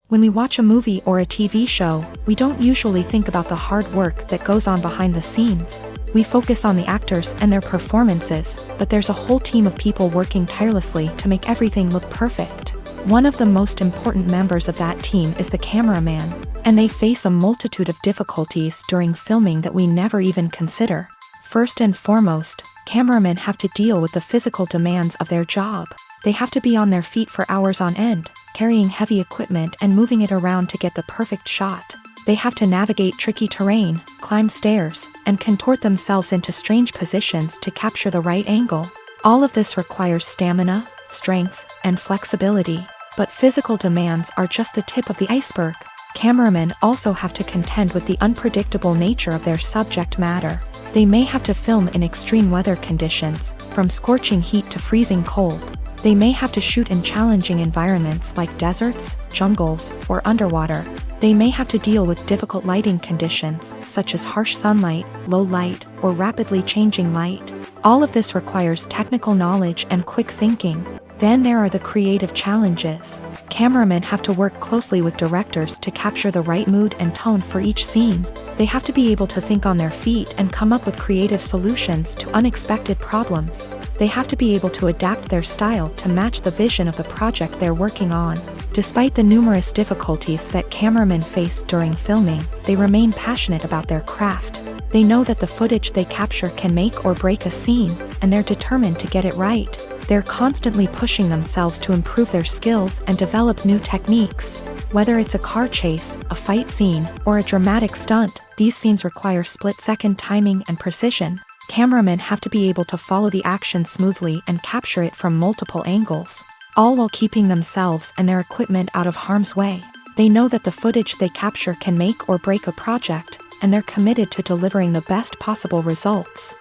When we watch a movie or a TV show, we don't usually think about the hard work that goes on behind the scenes. We focus on the actors and their performances, but there's a whole team of people working tirelessly to make everything look perfect. One of the most important members of that team is the cameraman, and they face a multitude of difficulties during filming that we never even consider. First and foremost, cameramen have to deal with the physical demands of their job. They have to be on their feet for hours on end, carrying heavy equipment and moving it around to get the perfect shot. They have to navigate tricky terrain, climb stairs, and contort themselves into strange positions to capture the right angle. All of this requires stamina, strength, and flexibility. But physical demands are just the tip of the iceberg. Cameramen also have to contend with the unpredictable nature of their subject matter. They may have to film in extreme weather conditions, from scorching heat to freezing cold. They may have to shoot in challenging environments like deserts, jungles, or underwater. They may have to deal with difficult lighting conditions, such as harsh sunlight, low light, or rapidly changing light. All of this requires technical knowledge and quick thinking. Then there are the creative challenges. Cameramen have to work closely with directors to capture the right mood and tone for each scene. They have to be able to think on their feet and come up with creative solutions to unexpected problems. They have to be able to adapt their style to match the vision of the project they're working on. Despite the numerous difficulties that cameramen face during filming, they remain passionate about their craft. They know that the footage they capture can make or break a scene, and they're determined to get it right. They're constantly pushing themselves to improve their skills and develop new techniques. Whether it's a car chase, a fight scene, or a dramatic stunt, these scenes require split-second timing and precision. Cameramen have to be able to follow the action smoothly and capture it from multiple angles, all while keeping themselves and their equipment out of harm's way. They know that the footage they capture can make or break a project, and they're committed to delivering the best possible results.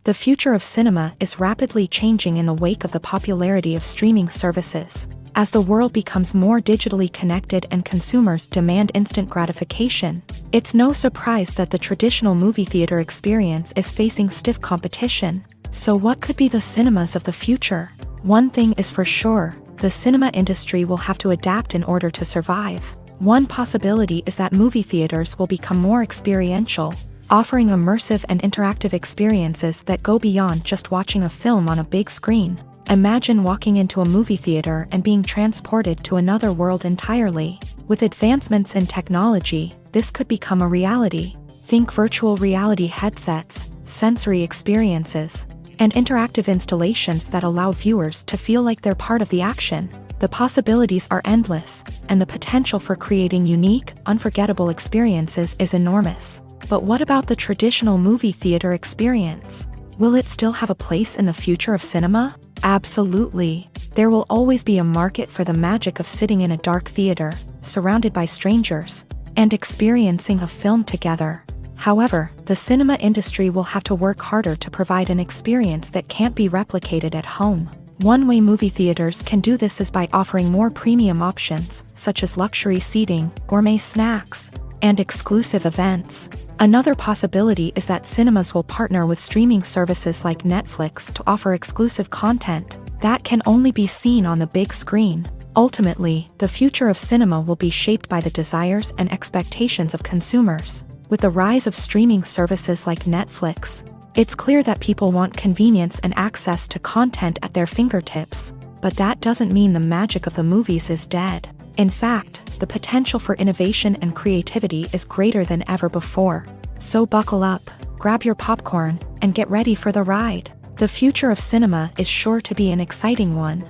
The future of cinema is rapidly changing in the wake of the popularity of streaming services. As the world becomes more digitally connected and consumers demand instant gratification, it's no surprise that the traditional movie theater experience is facing stiff competition. So what could be the cinemas of the future? One thing is for sure, the cinema industry will have to adapt in order to survive. One possibility is that movie theaters will become more experiential, offering immersive and interactive experiences that go beyond just watching a film on a big screen. Imagine walking into a movie theater and being transported to another world entirely. With advancements in technology, this could become a reality. Think virtual reality headsets, sensory experiences, and interactive installations that allow viewers to feel like they're part of the action. The possibilities are endless, and the potential for creating unique, unforgettable experiences is enormous. But what about the traditional movie theater experience? Will it still have a place in the future of cinema? Absolutely. There will always be a market for the magic of sitting in a dark theater, surrounded by strangers, and experiencing a film together. However, the cinema industry will have to work harder to provide an experience that can't be replicated at home. One way movie theaters can do this is by offering more premium options, such as luxury seating, gourmet snacks, and exclusive events. Another possibility is that cinemas will partner with streaming services like Netflix to offer exclusive content that can only be seen on the big screen. Ultimately, the future of cinema will be shaped by the desires and expectations of consumers. With the rise of streaming services like Netflix, it's clear that people want convenience and access to content at their fingertips. But that doesn't mean the magic of the movies is dead. In fact, the potential for innovation and creativity is greater than ever before. So buckle up, grab your popcorn, and get ready for the ride. The future of cinema is sure to be an exciting one.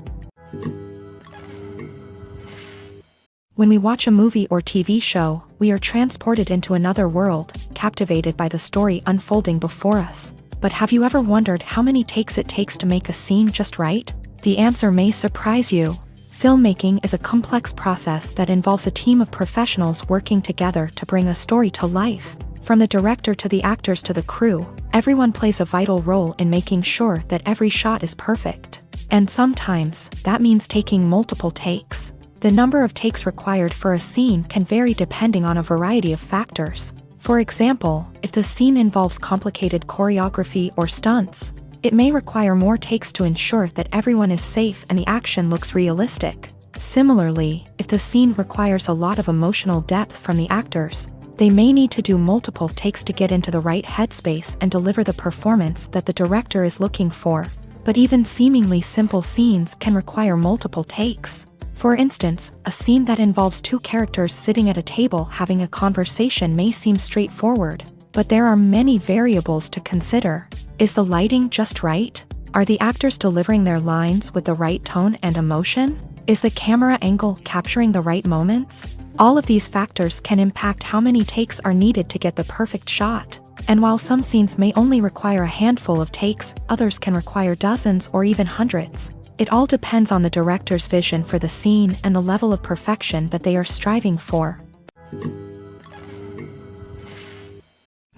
When we watch a movie or TV show, we are transported into another world, captivated by the story unfolding before us. But have you ever wondered how many takes it takes to make a scene just right? The answer may surprise you. Filmmaking is a complex process that involves a team of professionals working together to bring a story to life. From the director to the actors to the crew, everyone plays a vital role in making sure that every shot is perfect. And sometimes, that means taking multiple takes. The number of takes required for a scene can vary depending on a variety of factors. For example, if the scene involves complicated choreography or stunts, it may require more takes to ensure that everyone is safe and the action looks realistic. Similarly, if the scene requires a lot of emotional depth from the actors, they may need to do multiple takes to get into the right headspace and deliver the performance that the director is looking for. But even seemingly simple scenes can require multiple takes. For instance, a scene that involves two characters sitting at a table having a conversation may seem straightforward, but there are many variables to consider. Is the lighting just right? Are the actors delivering their lines with the right tone and emotion? Is the camera angle capturing the right moments? All of these factors can impact how many takes are needed to get the perfect shot. And while some scenes may only require a handful of takes, others can require dozens or even hundreds. It all depends on the director's vision for the scene and the level of perfection that they are striving for.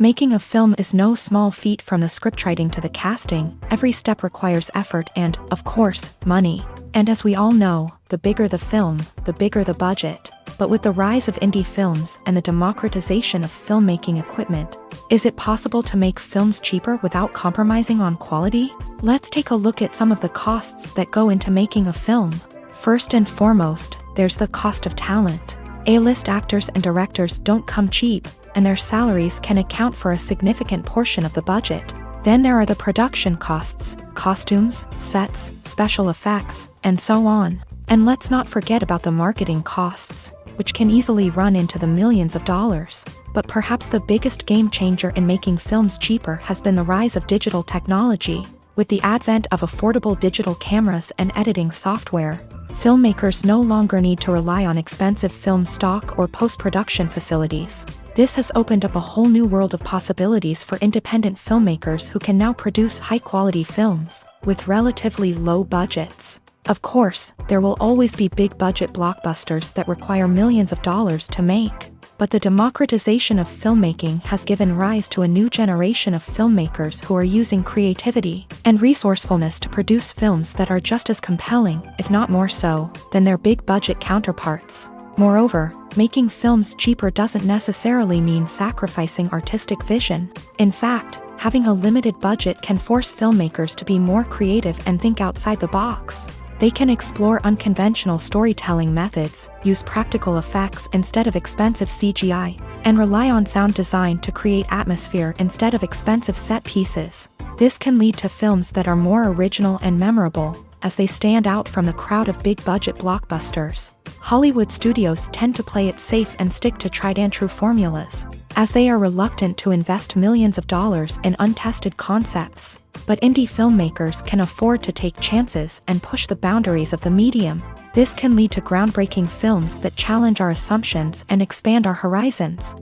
Making a film is no small feat. From the scriptwriting to the casting, every step requires effort and, of course, money. And as we all know, the bigger the film, the bigger the budget. But with the rise of indie films and the democratization of filmmaking equipment, is it possible to make films cheaper without compromising on quality? Let's take a look at some of the costs that go into making a film. First and foremost, there's the cost of talent. A-list actors and directors don't come cheap, and their salaries can account for a significant portion of the budget. Then there are the production costs, costumes, sets, special effects, and so on. And let's not forget about the marketing costs, which can easily run into the millions of dollars. But perhaps the biggest game changer in making films cheaper has been the rise of digital technology. With the advent of affordable digital cameras and editing software, filmmakers no longer need to rely on expensive film stock or post-production facilities. This has opened up a whole new world of possibilities for independent filmmakers who can now produce high-quality films with relatively low budgets. Of course, there will always be big-budget blockbusters that require millions of dollars to make. But the democratization of filmmaking has given rise to a new generation of filmmakers who are using creativity and resourcefulness to produce films that are just as compelling, if not more so, than their big-budget counterparts. Moreover, making films cheaper doesn't necessarily mean sacrificing artistic vision. In fact, having a limited budget can force filmmakers to be more creative and think outside the box. They can explore unconventional storytelling methods, use practical effects instead of expensive CGI, and rely on sound design to create atmosphere instead of expensive set pieces. This can lead to films that are more original and memorable, as they stand out from the crowd of big-budget blockbusters. Hollywood studios tend to play it safe and stick to tried-and-true formulas, as they are reluctant to invest millions of dollars in untested concepts. But indie filmmakers can afford to take chances and push the boundaries of the medium. This can lead to groundbreaking films that challenge our assumptions and expand our horizons.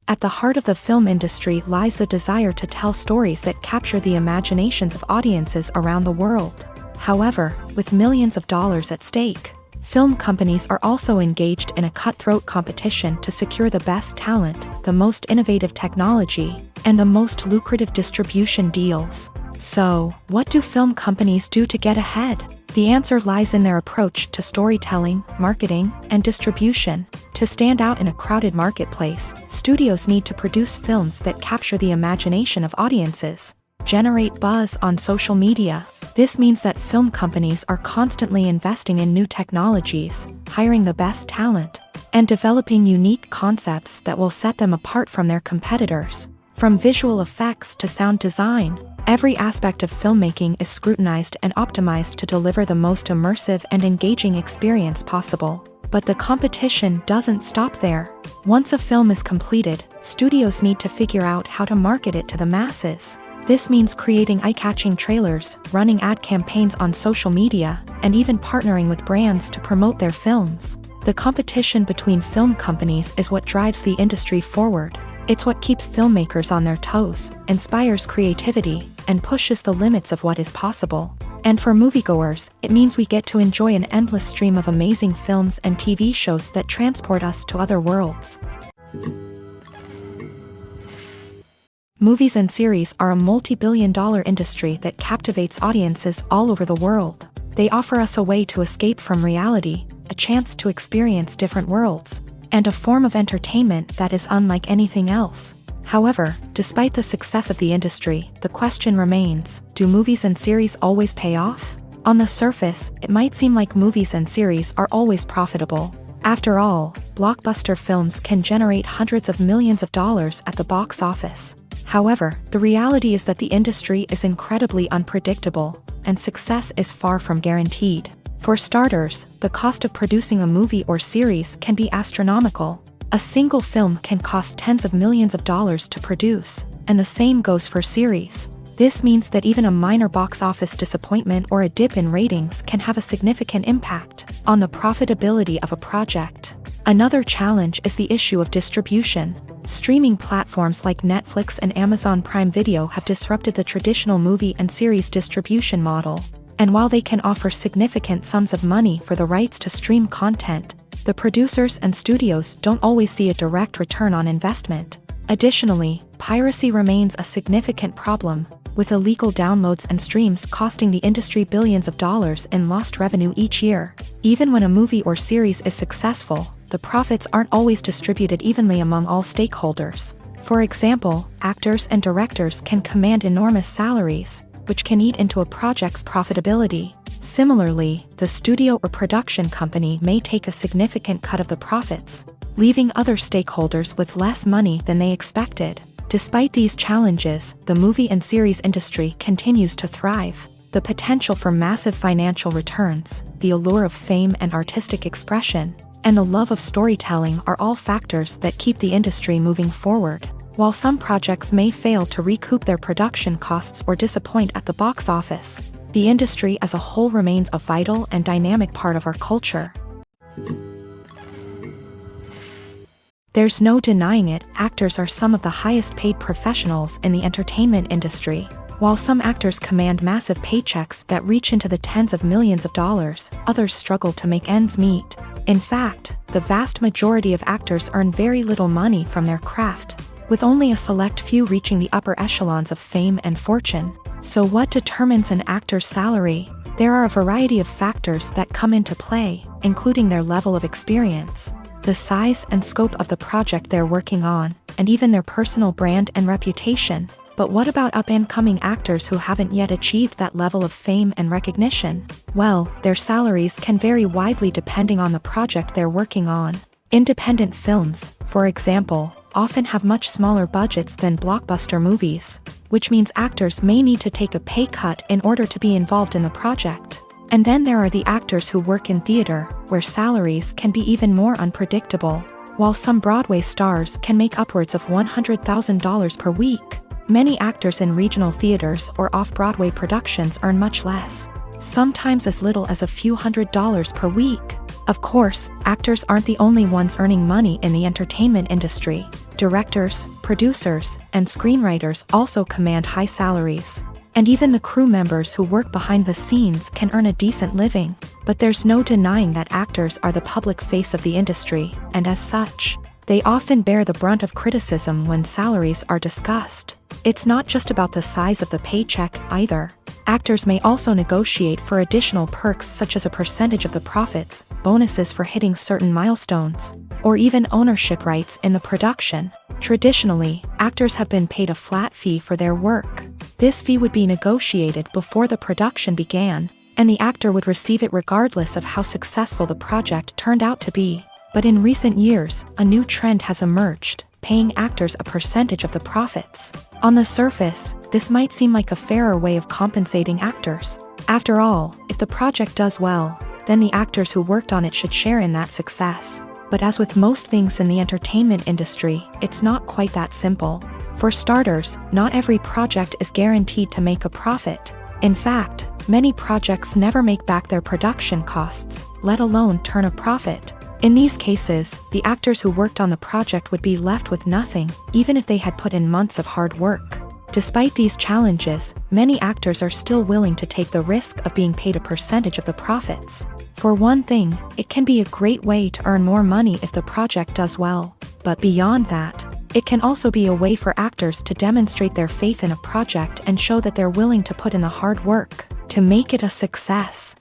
At the heart of the film industry lies the desire to tell stories that capture the imaginations of audiences around the world. However, with millions of dollars at stake, film companies are also engaged in a cutthroat competition to secure the best talent, the most innovative technology, and the most lucrative distribution deals. So, what do film companies do to get ahead? The answer lies in their approach to storytelling, marketing, and distribution. To stand out in a crowded marketplace, studios need to produce films that capture the imagination of audiences, generate buzz on social media. This means that film companies are constantly investing in new technologies, hiring the best talent, and developing unique concepts that will set them apart from their competitors. From visual effects to sound design, every aspect of filmmaking is scrutinized and optimized to deliver the most immersive and engaging experience possible. But the competition doesn't stop there. Once a film is completed, studios need to figure out how to market it to the masses. This means creating eye-catching trailers, running ad campaigns on social media, and even partnering with brands to promote their films. The competition between film companies is what drives the industry forward. It's what keeps filmmakers on their toes, inspires creativity, and pushes the limits of what is possible. And for moviegoers, it means we get to enjoy an endless stream of amazing films and TV shows that transport us to other worlds. Movies and series are a multi-billion-dollar industry that captivates audiences all over the world. They offer us a way to escape from reality, a chance to experience different worlds, and a form of entertainment that is unlike anything else. However, despite the success of the industry, the question remains, do movies and series always pay off? On the surface, it might seem like movies and series are always profitable. After all, blockbuster films can generate hundreds of millions of dollars at the box office. However, the reality is that the industry is incredibly unpredictable, and success is far from guaranteed. For starters, the cost of producing a movie or series can be astronomical. A single film can cost tens of millions of dollars to produce, and the same goes for series. This means that even a minor box office disappointment or a dip in ratings can have a significant impact on the profitability of a project. Another challenge is the issue of distribution. Streaming platforms like Netflix and Amazon Prime Video have disrupted the traditional movie and series distribution model. And while they can offer significant sums of money for the rights to stream content, the producers and studios don't always see a direct return on investment. Additionally, piracy remains a significant problem, with illegal downloads and streams costing the industry billions of dollars in lost revenue each year. Even when a movie or series is successful, the profits aren't always distributed evenly among all stakeholders. For example, actors and directors can command enormous salaries, which can eat into a project's profitability. Similarly, the studio or production company may take a significant cut of the profits, leaving other stakeholders with less money than they expected. Despite these challenges, the movie and series industry continues to thrive. The potential for massive financial returns, the allure of fame and artistic expression, and the love of storytelling are all factors that keep the industry moving forward. While some projects may fail to recoup their production costs or disappoint at the box office, the industry as a whole remains a vital and dynamic part of our culture. There's no denying it, actors are some of the highest paid professionals in the entertainment industry. While some actors command massive paychecks that reach into the tens of millions of dollars, others struggle to make ends meet. In fact, the vast majority of actors earn very little money from their craft, with only a select few reaching the upper echelons of fame and fortune. So what determines an actor's salary? There are a variety of factors that come into play, including their level of experience, the size and scope of the project they're working on, and even their personal brand and reputation. But what about up-and-coming actors who haven't yet achieved that level of fame and recognition? Well, their salaries can vary widely depending on the project they're working on. Independent films, for example, often have much smaller budgets than blockbuster movies, which means actors may need to take a pay cut in order to be involved in the project. And then there are the actors who work in theater, where salaries can be even more unpredictable. While some Broadway stars can make upwards of $100,000 per week, many actors in regional theaters or off-Broadway productions earn much less, sometimes as little as a few $100s per week. Of course, actors aren't the only ones earning money in the entertainment industry. Directors, producers, and screenwriters also command high salaries. And even the crew members who work behind the scenes can earn a decent living. But there's no denying that actors are the public face of the industry, and as such, they often bear the brunt of criticism when salaries are discussed. It's not just about the size of the paycheck, either. Actors may also negotiate for additional perks such as a percentage of the profits, bonuses for hitting certain milestones, or even ownership rights in the production. Traditionally, actors have been paid a flat fee for their work. This fee would be negotiated before the production began, and the actor would receive it regardless of how successful the project turned out to be. But in recent years, a new trend has emerged, paying actors a percentage of the profits. On the surface, this might seem like a fairer way of compensating actors. After all, if the project does well, then the actors who worked on it should share in that success. But as with most things in the entertainment industry, it's not quite that simple. For starters, not every project is guaranteed to make a profit. In fact, many projects never make back their production costs, let alone turn a profit. In these cases, the actors who worked on the project would be left with nothing, even if they had put in months of hard work. Despite these challenges, many actors are still willing to take the risk of being paid a percentage of the profits. For one thing, it can be a great way to earn more money if the project does well. But beyond that, it can also be a way for actors to demonstrate their faith in a project and show that they're willing to put in the hard work to make it a success.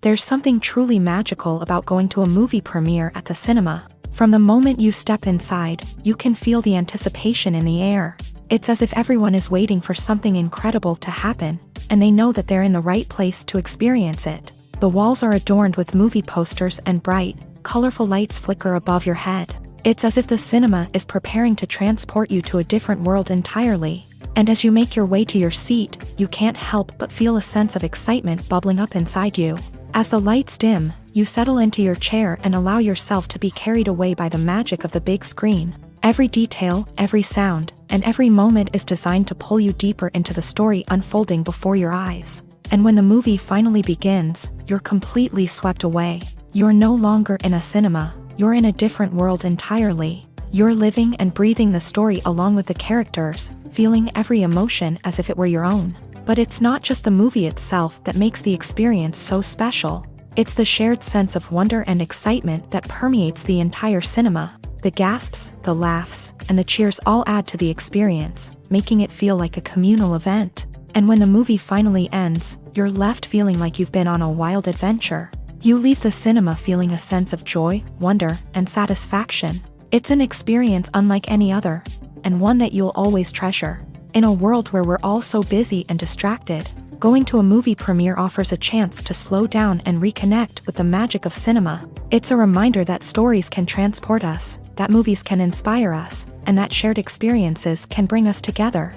There's something truly magical about going to a movie premiere at the cinema. From the moment you step inside, you can feel the anticipation in the air. It's as if everyone is waiting for something incredible to happen, and they know that they're in the right place to experience it. The walls are adorned with movie posters and bright, colorful lights flicker above your head. It's as if the cinema is preparing to transport you to a different world entirely. And as you make your way to your seat, you can't help but feel a sense of excitement bubbling up inside you. As the lights dim, you settle into your chair and allow yourself to be carried away by the magic of the big screen. Every detail, every sound, and every moment is designed to pull you deeper into the story unfolding before your eyes. And when the movie finally begins, you're completely swept away. You're no longer in a cinema, you're in a different world entirely. You're living and breathing the story along with the characters, feeling every emotion as if it were your own. But it's not just the movie itself that makes the experience so special. It's the shared sense of wonder and excitement that permeates the entire cinema. The gasps, the laughs, and the cheers all add to the experience, making it feel like a communal event. And when the movie finally ends, you're left feeling like you've been on a wild adventure. You leave the cinema feeling a sense of joy, wonder, and satisfaction. It's an experience unlike any other, and one that you'll always treasure. In a world where we're all so busy and distracted, going to a movie premiere offers a chance to slow down and reconnect with the magic of cinema. It's a reminder that stories can transport us, that movies can inspire us, and that shared experiences can bring us together.